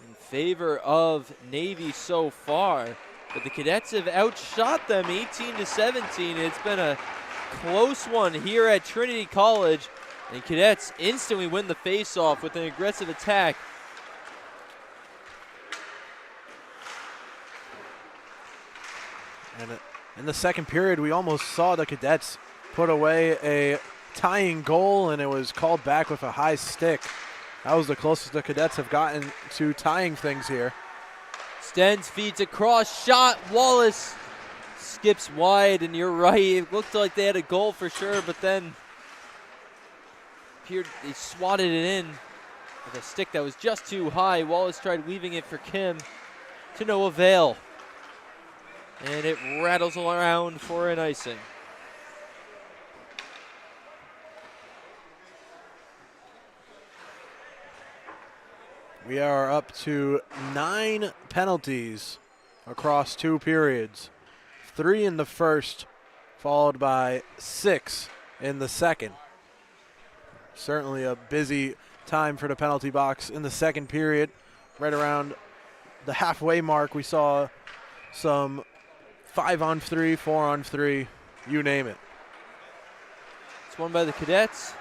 in favor of Navy so far. But the Cadets have outshot them 18-17. It's been a close one here at Trinity College. And Cadets instantly win the face-off with an aggressive attack. And in the second period, we almost saw the Cadets put away a tying goal, and it was called back with a high stick. That was the closest the Cadets have gotten to tying things here. Stens feeds across, shot, Wallace skips wide, and you're right, it looked like they had a goal for sure, but then they swatted it in with a stick that was just too high. Wallace tried weaving it for Kim to no avail. And it rattles around for an icing. We are up to 9 penalties across 2 periods. 3 in the first, followed by 6 in the second. Certainly a busy time for the penalty box in the second period. Right around the halfway mark, we saw some 5-on-3, 4-on-3, you name it. It's won by the Cadets.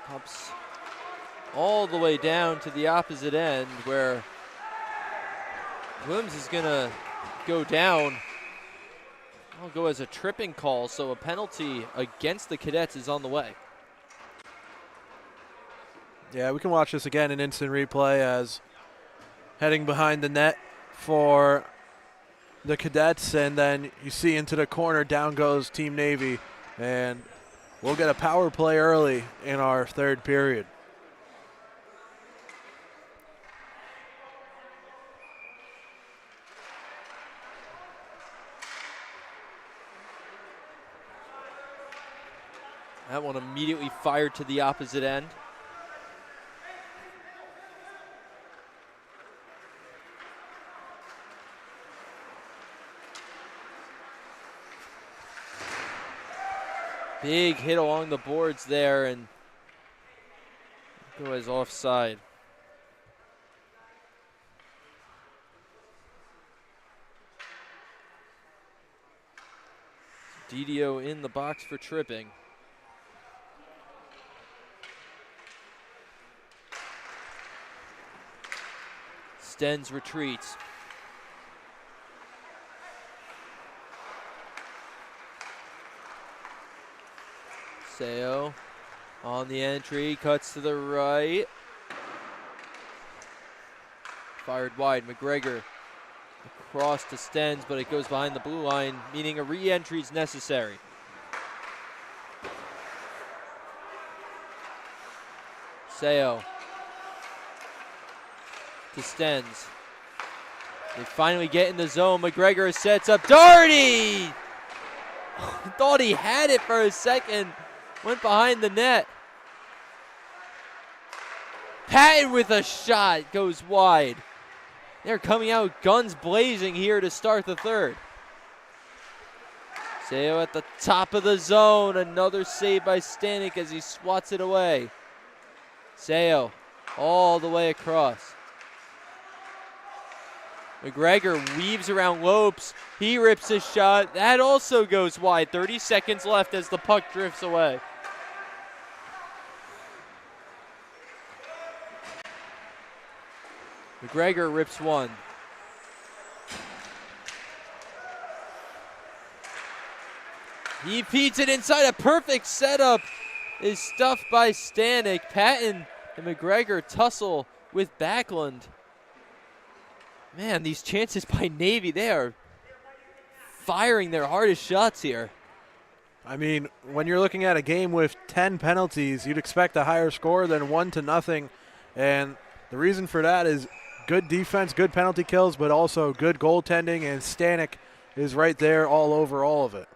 Hops all the way down to the opposite end where Williams is going to go down. I'll go as a tripping call, so a penalty against the Cadets is on the way. Yeah, we can watch this again in instant replay as heading behind the net for the Cadets, and then you see into the corner, down goes Team Navy, and we'll get a power play early in our third period. That one immediately fired to the opposite end. Big hit along the boards there, and go as offside. Didio in the box for tripping. Stens retreats. Seo on the entry, cuts to the right. Fired wide, McGregor across to Stens, but it goes behind the blue line, meaning a re-entry is necessary. Seo to Stens. They finally get in the zone. McGregor sets up. Doherty! Thought he had it for a second. Went behind the net. Patton with a shot. Goes wide. They're coming out guns blazing here to start the third. Seo at the top of the zone. Another save by Stanek as he swats it away. Seo all the way across. McGregor weaves around Lopes. He rips his shot. That also goes wide. 30 seconds left as the puck drifts away. McGregor rips one. He feeds it inside. A perfect setup is stuffed by Stanek. Patton and McGregor tussle with Backlund. Man, these chances by Navy, they are firing their hardest shots here. I mean, when you're looking at a game with 10 penalties, you'd expect a higher score than 1-0. And the reason for that is good defense, good penalty kills, but also good goaltending, and Stanek is right there all over all of it.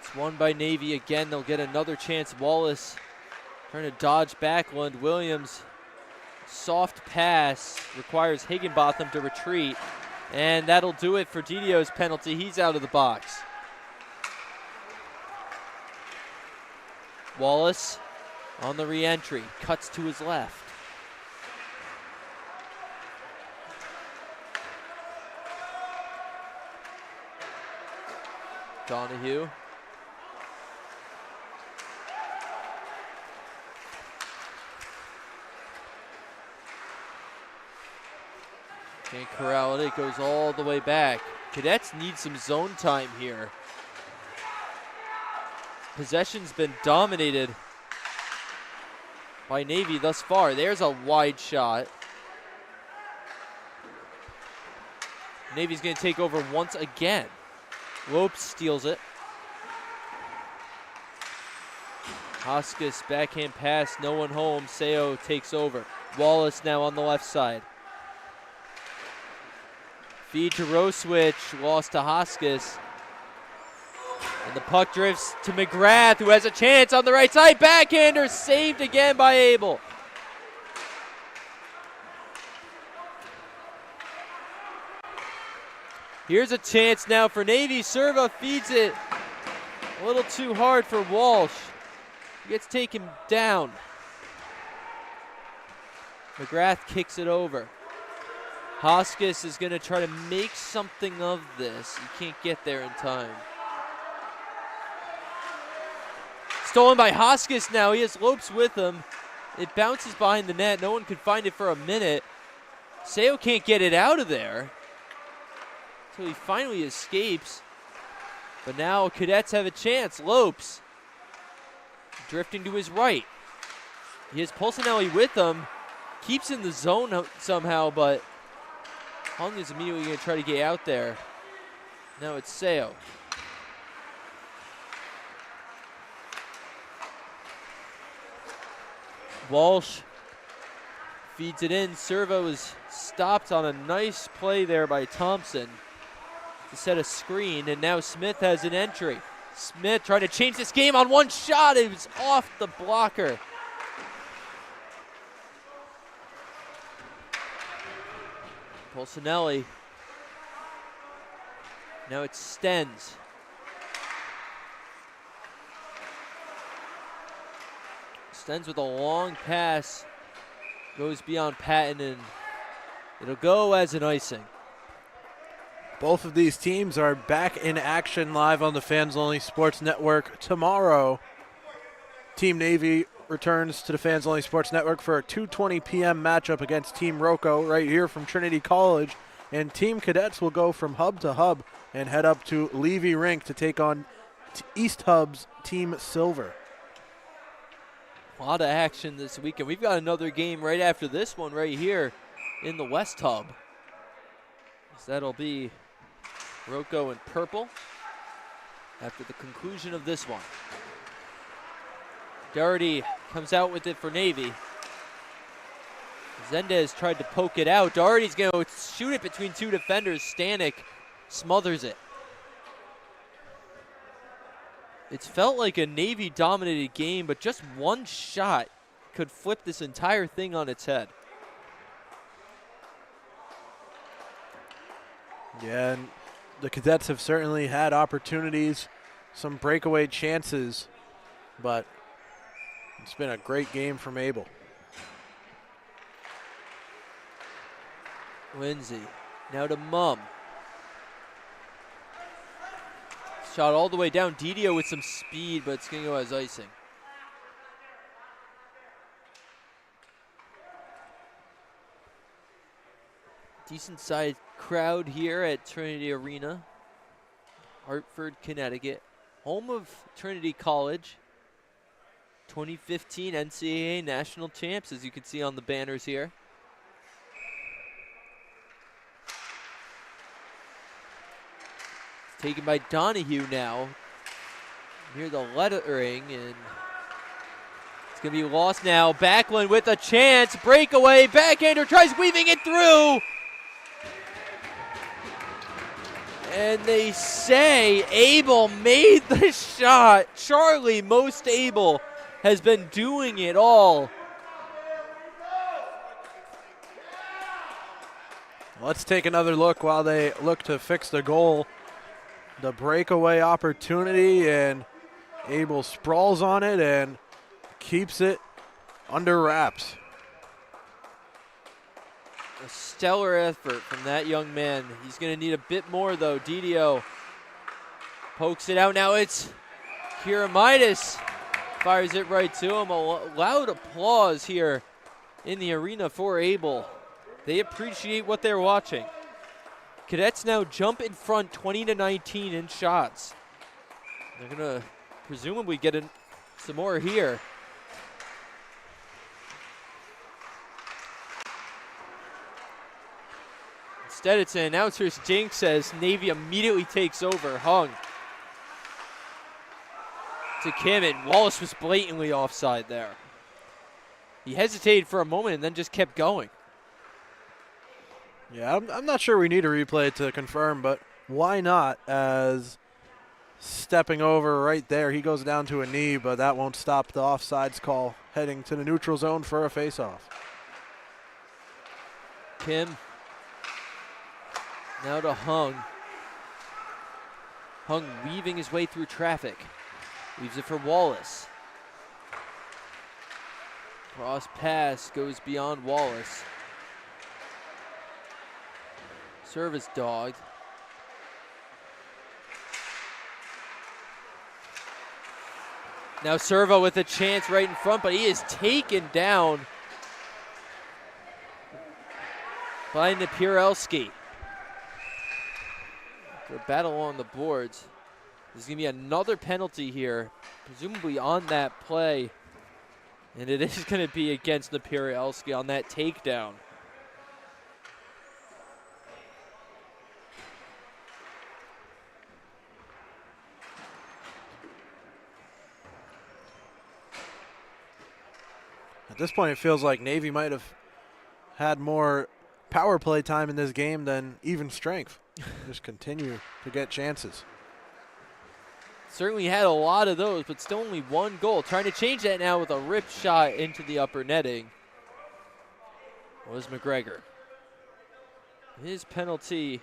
It's won by Navy again. They'll get another chance. Wallace trying to dodge Backlund. Williams, soft pass, requires Higginbotham to retreat. And that'll do it for Didio's penalty. He's out of the box. Wallace on the re-entry, cuts to his left. Donahue. Can't corral it. It goes all the way back. Cadets need some zone time here. Possession's been dominated by Navy thus far. There's a wide shot. Navy's going to take over once again. Lopes steals it. Hoskins backhand pass, no one home. Seo takes over. Wallace now on the left side. Feed to Roswich, lost to Hoskins. And the puck drifts to McGrath, who has a chance on the right side. Backhander saved again by Abel. Here's a chance now for Navy. Serva feeds it a little too hard for Walsh. He gets taken down. McGrath kicks it over. Hoskins is going to try to make something of this. He can't get there in time. Stolen by Hoskins now. He has Lopes with him. It bounces behind the net. No one could find it for a minute. Seo can't get it out of there. So he finally escapes. But now Cadets have a chance. Lopes drifting to his right. He has Pulcinelli with him. Keeps in the zone somehow, but Hung is immediately going to try to get out there. Now it's Seo. Walsh feeds it in. Servo is stopped on a nice play there by Thompson to set a screen, and now Smith has an entry. Smith trying to change this game on one shot. It was off the blocker. Pulcinelli. Now it's Stens. Stens with a long pass. Goes beyond Patton, and it'll go as an icing. Both of these teams are back in action live on the Fans Only Sports Network tomorrow. Team Navy returns to the Fans Only Sports Network for a 2:20 p.m. matchup against Team Rocco right here from Trinity College. And Team Cadets will go from hub to hub and head up to Levy Rink to take on East Hub's Team Silver. A lot of action this weekend. We've got another game right after this one right here in the West Hub. So that'll be Rocco in purple after the conclusion of this one. Doherty comes out with it for Navy. Zendez tried to poke it out. Doherty's going to shoot it between two defenders. Stanek smothers it. It's felt like a Navy-dominated game, but just one shot could flip this entire thing on its head. Yeah, and the Cadets have certainly had opportunities, some breakaway chances, but it's been a great game from Abel. Lindsay, now to Mum. Shot all the way down. Didio with some speed, but it's going to go as icing. Decent sized crowd here at Trinity Arena, Hartford, Connecticut, home of Trinity College. 2015 NCAA national champs, as you can see on the banners here. Taken by Donahue now. Near the lettering, and it's going to be lost now. Backlund with a chance. Breakaway. Backhander tries weaving it through. And they say Abel made the shot. Charlie, most able, has been doing it all. Let's take another look while they look to fix the goal. The breakaway opportunity, and Abel sprawls on it and keeps it under wraps. A stellar effort from that young man. He's going to need a bit more, though. Didio pokes it out. Now it's Kiramitis. Fires it right to him. A loud applause here in the arena for Abel. They appreciate what they're watching. Cadets now jump in front 20-19 in shots. They're going to presumably get some more here. Instead, it's an announcer's jinx as Navy immediately takes over. Hung to Kim, and Wallace was blatantly offside there. He hesitated for a moment and then just kept going. Yeah, I'm not sure we need a replay to confirm, but why not, as stepping over right there, he goes down to a knee, but that won't stop the offsides call heading to the neutral zone for a face-off. Kim now to Hung. Hung weaving his way through traffic. Leaves it for Wallace. Cross pass goes beyond Wallace. Service dogged. Now Servo with a chance right in front, but he is taken down by Napierelski. For a battle on the boards. There's going to be another penalty here, presumably on that play. And it is going to be against Napierelski on that takedown. At this point, it feels like Navy might have had more power play time in this game than even strength. Just continue to get chances. Certainly had a lot of those, but still only one goal. Trying to change that now with a rip shot into the upper netting was McGregor. His penalty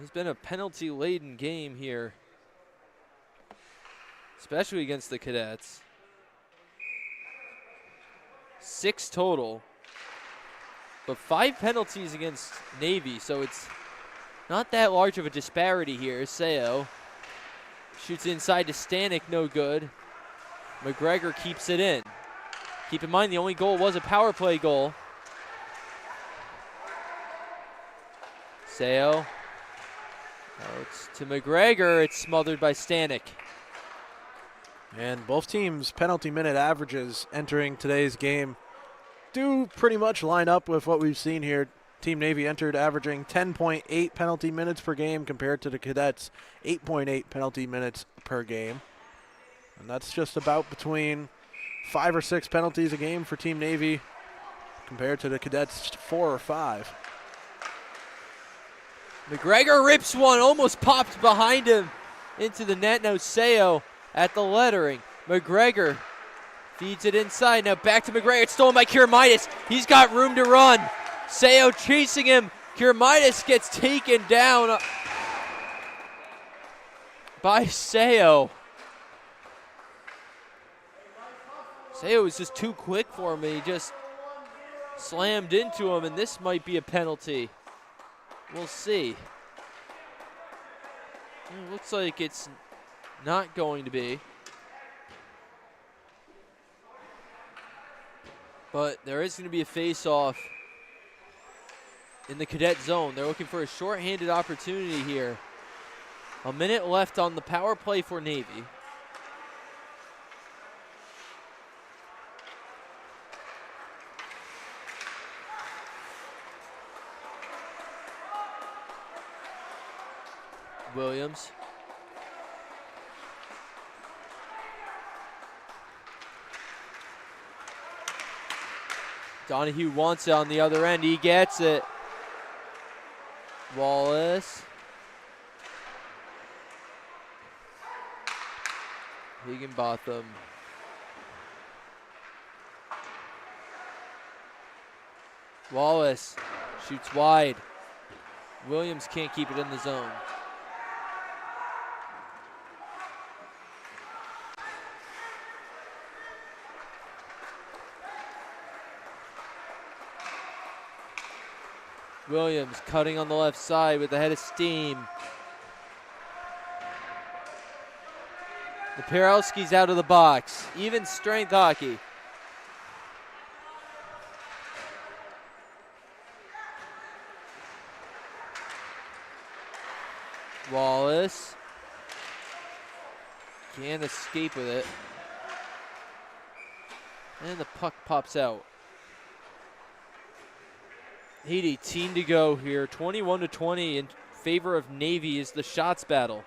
has been a penalty-laden game here, especially against the Cadets. 6 total, but 5 penalties against Navy, so it's not that large of a disparity here. Seo shoots inside to Stanek, no good. McGregor keeps it in. Keep in mind the only goal was a power play goal. Seo out to McGregor. It's smothered by Stanek. And both teams' penalty minute averages entering today's game do pretty much line up with what we've seen here. Team Navy entered averaging 10.8 penalty minutes per game compared to the Cadets' 8.8 penalty minutes per game. And that's just about between 5 or 6 penalties a game for Team Navy compared to the Cadets' 4 or 5. McGregor rips one, almost popped behind him into the net. Now Seo at the lettering. McGregor feeds it inside. Now back to McGregor. It's stolen by Kiramitis. He's got room to run. Seo chasing him. Kiramitis gets taken down by Seo. Seo was just too quick for him, and he just slammed into him, and this might be a penalty. We'll see. It looks like it's not going to be. But there is going to be a face-off in the Cadet zone. They're looking for a shorthanded opportunity here. A minute left on the power play for Navy. Williams. Donahue wants it on the other end. He gets it. Wallace. Higginbotham. Wallace Shoots wide. Williams can't keep it in the zone. Williams cutting on the left side with a head of steam. The Pierowski's out of the box. Even strength hockey. Wallace can't escape with it. And the puck pops out. 8:18 to go here. 21-20 in favor of Navy is the shots battle.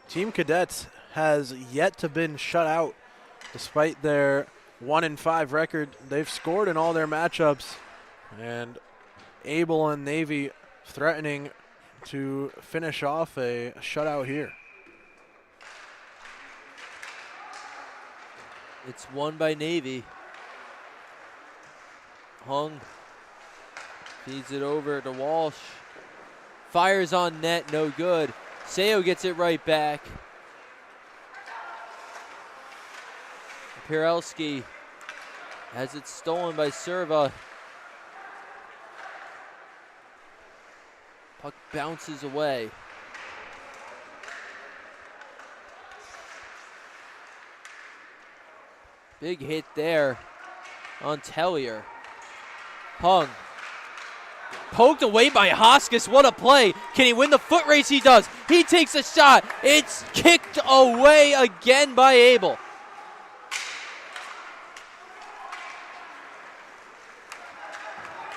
Team Cadets has yet to been shut out despite their 1-5 record. They've scored in all their matchups, and Able and Navy threatening to finish off a shutout here. It's won by Navy. Hung feeds it over to Walsh. Fires on net, no good. Seo gets it right back. Pierelski has it stolen by Serva. Puck bounces away. Big hit there on Tellier. Hung. Poked away by Hoskins. What a play. Can he win the foot race? He does. He takes a shot. It's kicked away again by Abel.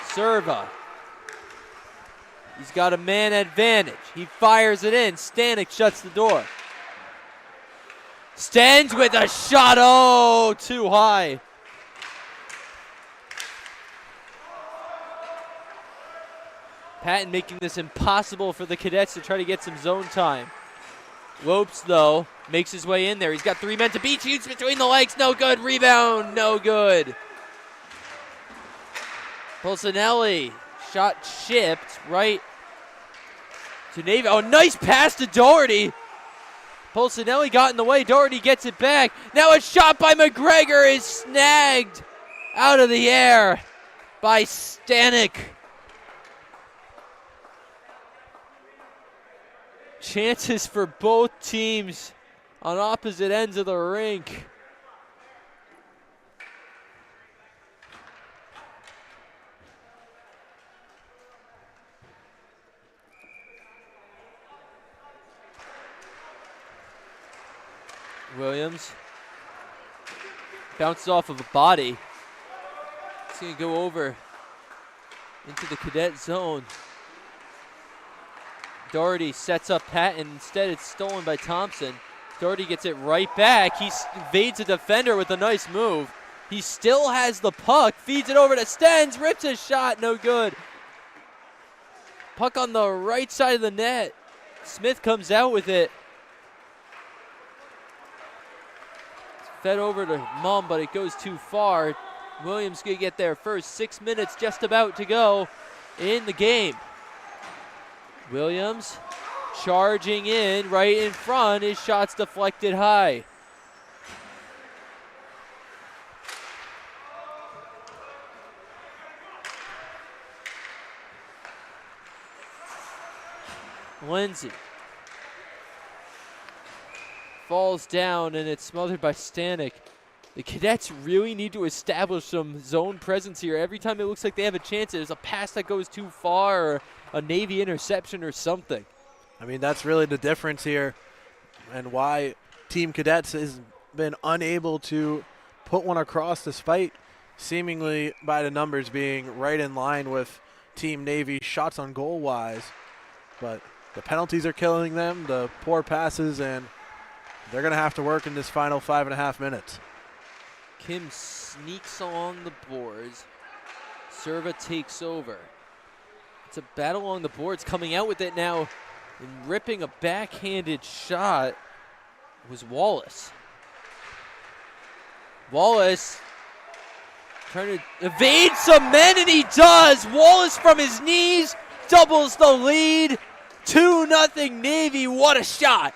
Serva. He's got a man advantage. He fires it in. Stanek shuts the door. Stands with a shot. Oh, too high. Patton making this impossible for the Cadets to try to get some zone time. Lopes, though, makes his way in there. He's got 3 men to beat. Shoots between the legs. No good. Rebound. No good. Pulcinelli. Shot chipped right to Navy. Oh, nice pass to Doherty. Pulcinelli got in the way. Doherty gets it back. Now a shot by McGregor is snagged out of the air by Stanek. Chances for both teams on opposite ends of the rink. Williams bounces off of a body. It's going to go over into the Cadet zone. Doherty sets up Patton. Instead, it's stolen by Thompson. Doherty gets it right back. He evades a defender with a nice move. He still has the puck. Feeds it over to Stens. Rips a shot. No good. Puck on the right side of the net. Smith comes out with it. Fed over to Mum, but it goes too far. Williams going to get there first. 6 minutes just about to go in the game. Williams charging in right in front. His shot's deflected high. Lindsay falls down and it's smothered by Stanek. The Cadets really need to establish some zone presence here. Every time it looks like they have a chance, there's a pass that goes too far or a Navy interception or something. I mean, that's really the difference here and why Team Cadets has been unable to put one across despite seemingly by the numbers being right in line with Team Navy shots on goal wise. But the penalties are killing them, the poor passes, and they're going to have to work in this final 5.5 minutes. Kim sneaks along the boards. Serva takes over. It's a battle along the boards. Coming out with it now and ripping a backhanded shot was Wallace. Wallace Trying to evade some men, and he does. Wallace from his knees doubles the lead. 2-0 Navy. What a shot.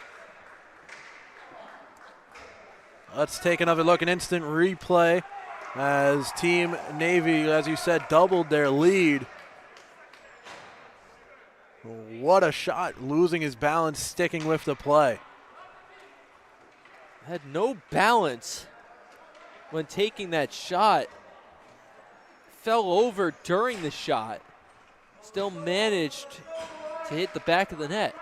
Let's take another look, an instant replay as Team Navy, as you said, doubled their lead. What a shot, losing his balance, sticking with the play. Had no balance when taking that shot. Fell over during the shot. Still managed to hit the back of the net.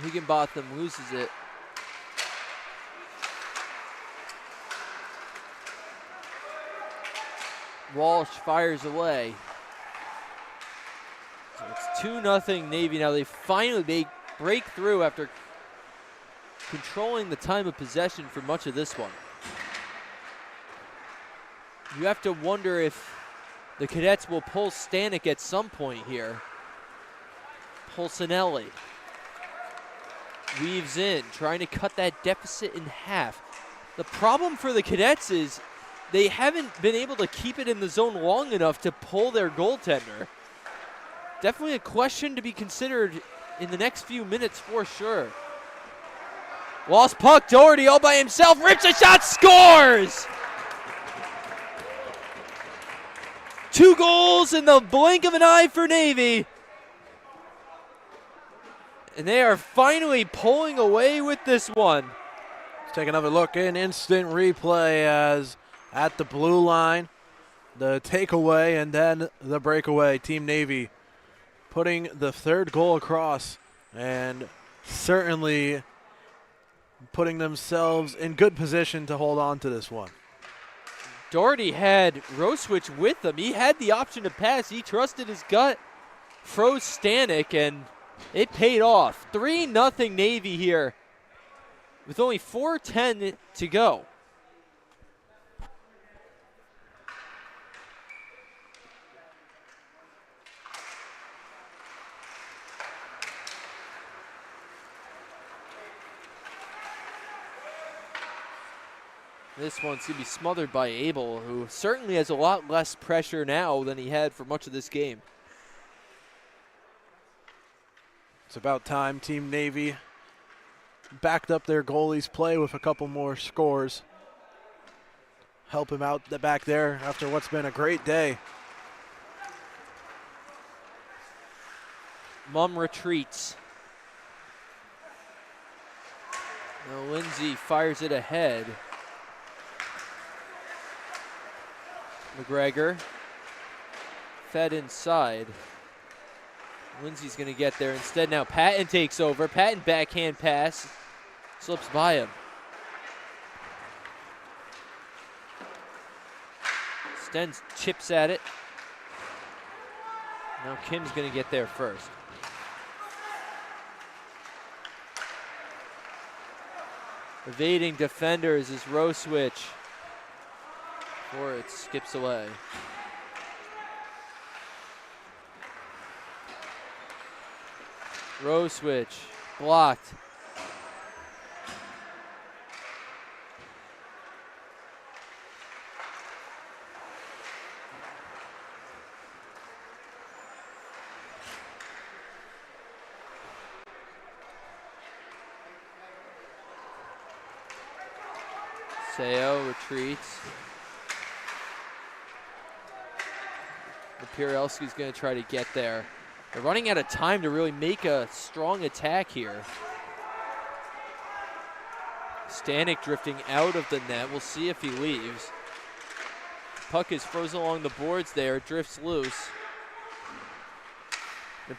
Higginbotham loses it. Walsh fires away. So it's 2-0 Navy now. They finally break through after controlling the time of possession for much of this one. You have to wonder if the Cadets will pull Stanek at some point here. Pulcinelli weaves in, trying to cut that deficit in half. The problem for the Cadets is they haven't been able to keep it in the zone long enough to pull their goaltender. Definitely a question to be considered in the next few minutes for sure. Lost puck, Doherty all by himself, rips a shot, scores! 2 goals in the blink of an eye for Navy. And they are finally pulling away with this one. Let's take another look, an instant replay as at the blue line, the takeaway and then the breakaway. Team Navy putting the third goal across and certainly putting themselves in good position to hold on to this one. Doherty had Roswich with him. He had the option to pass. He trusted his gut, froze Stanek, and it paid off. 3-0 Navy here with only 4:10 to go. This one's going to be smothered by Abel, who certainly has a lot less pressure now than he had for much of this game. It's about time Team Navy backed up their goalie's play with a couple more scores. Help him out back there after what's been a great day. Mum retreats. Now Lindsay fires it ahead. McGregor fed inside. Lindsay's going to get there instead. Now Patton takes over. Patton backhand pass. Slips by him. Stenz chips at it. Now Kim's going to get there first. Evading defenders is Roswich. Before it skips away. Roswich blocked. Seo retreats. Pierelski's going to try to get there. They're running out of time to really make a strong attack here. Stanek drifting out of the net. We'll see if he leaves. Puck is frozen along the boards there. It drifts loose.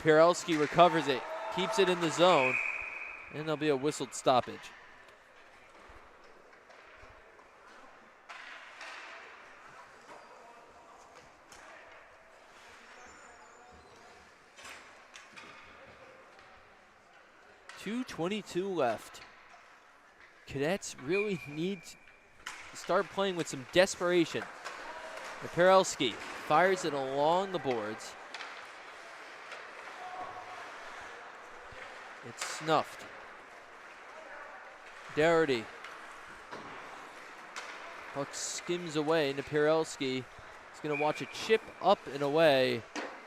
Pierelski recovers it, keeps it in the zone, and there'll be a whistled stoppage. .222 left. Cadets really need to start playing with some desperation. Pierelski fires it along the boards. It's snuffed. Doherty. Puck skims away into Pirelski. He's going to watch it chip up and away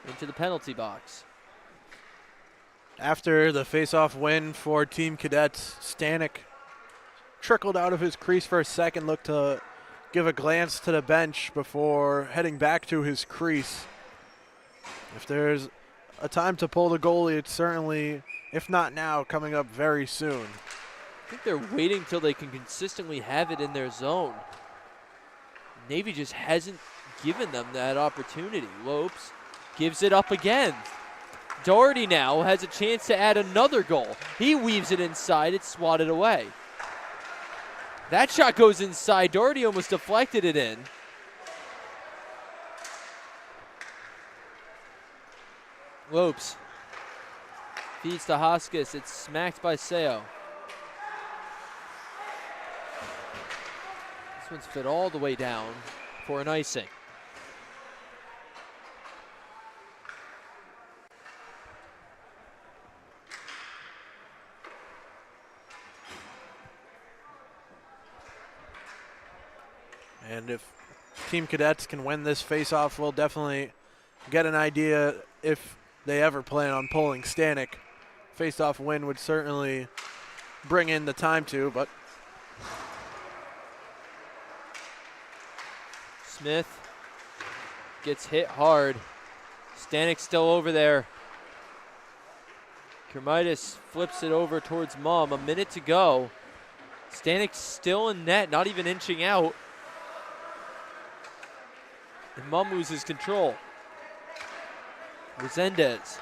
into the penalty box. After the face-off win for Team Cadets, Stanek trickled out of his crease for a second, looked to give a glance to the bench before heading back to his crease. If there's a time to pull the goalie, it's certainly, if not now, coming up very soon. I think they're waiting till they can consistently have it in their zone. Navy just hasn't given them that opportunity. Lopes gives it up again. Doherty now has a chance to add another goal. He weaves it inside. It's swatted away. That shot goes inside. Doherty almost deflected it in. Lopes feeds to Hoskins. It's smacked by Seo. This one's fit all the way down for an icing. And if Team Cadets can win this face-off, we'll definitely get an idea if they ever plan on pulling Stanek. Face-off win would certainly bring in the time to, but Smith gets hit hard. Stanek's still over there. Kermitis flips it over towards Mum. A minute to go. Stanek's still in net, not even inching out. And Mum loses control. Resendez.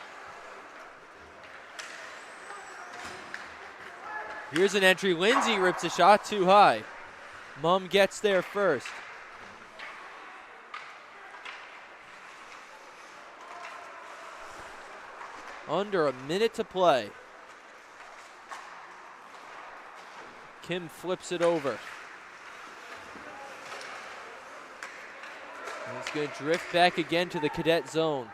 Here's an entry. Lindsay rips a shot too high. Mum gets there first. Under a minute to play. Kim flips it over. And he's going to drift back again to the cadet zone.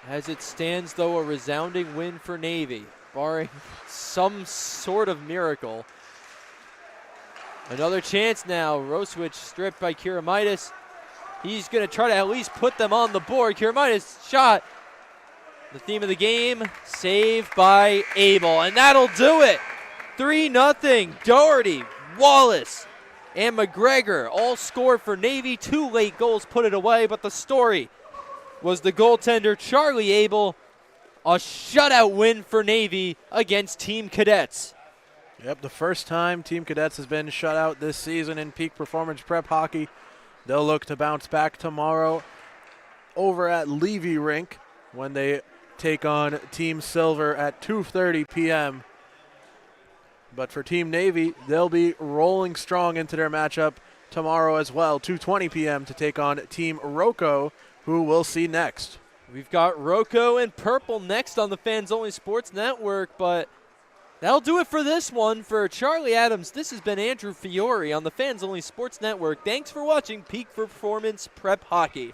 As it stands, though, a resounding win for Navy, barring some sort of miracle. Another chance now. Rosewich stripped by Kiramitis. He's going to try to at least put them on the board. Kiramitis shot. The theme of the game, saved by Abel. And that'll do it. 3-0. Doherty, Wallace, and McGregor all scored for Navy. 2 late goals put it away, but the story was the goaltender, Charlie Abel. A shutout win for Navy against Team Cadets. Yep, the first time Team Cadets has been shut out this season in peak performance prep hockey. They'll look to bounce back tomorrow over at Levy Rink when they take on Team Silver at 2:30 p.m. But for Team Navy, they'll be rolling strong into their matchup tomorrow as well, 2:20 p.m. to take on Team Rocco, who we'll see next. We've got Rocco and Purple next on the Fans Only Sports Network, but that'll do it for this one. For Charlie Adams, this has been Andrew Fiore on the Fans Only Sports Network. Thanks for watching Peak Performance Prep Hockey.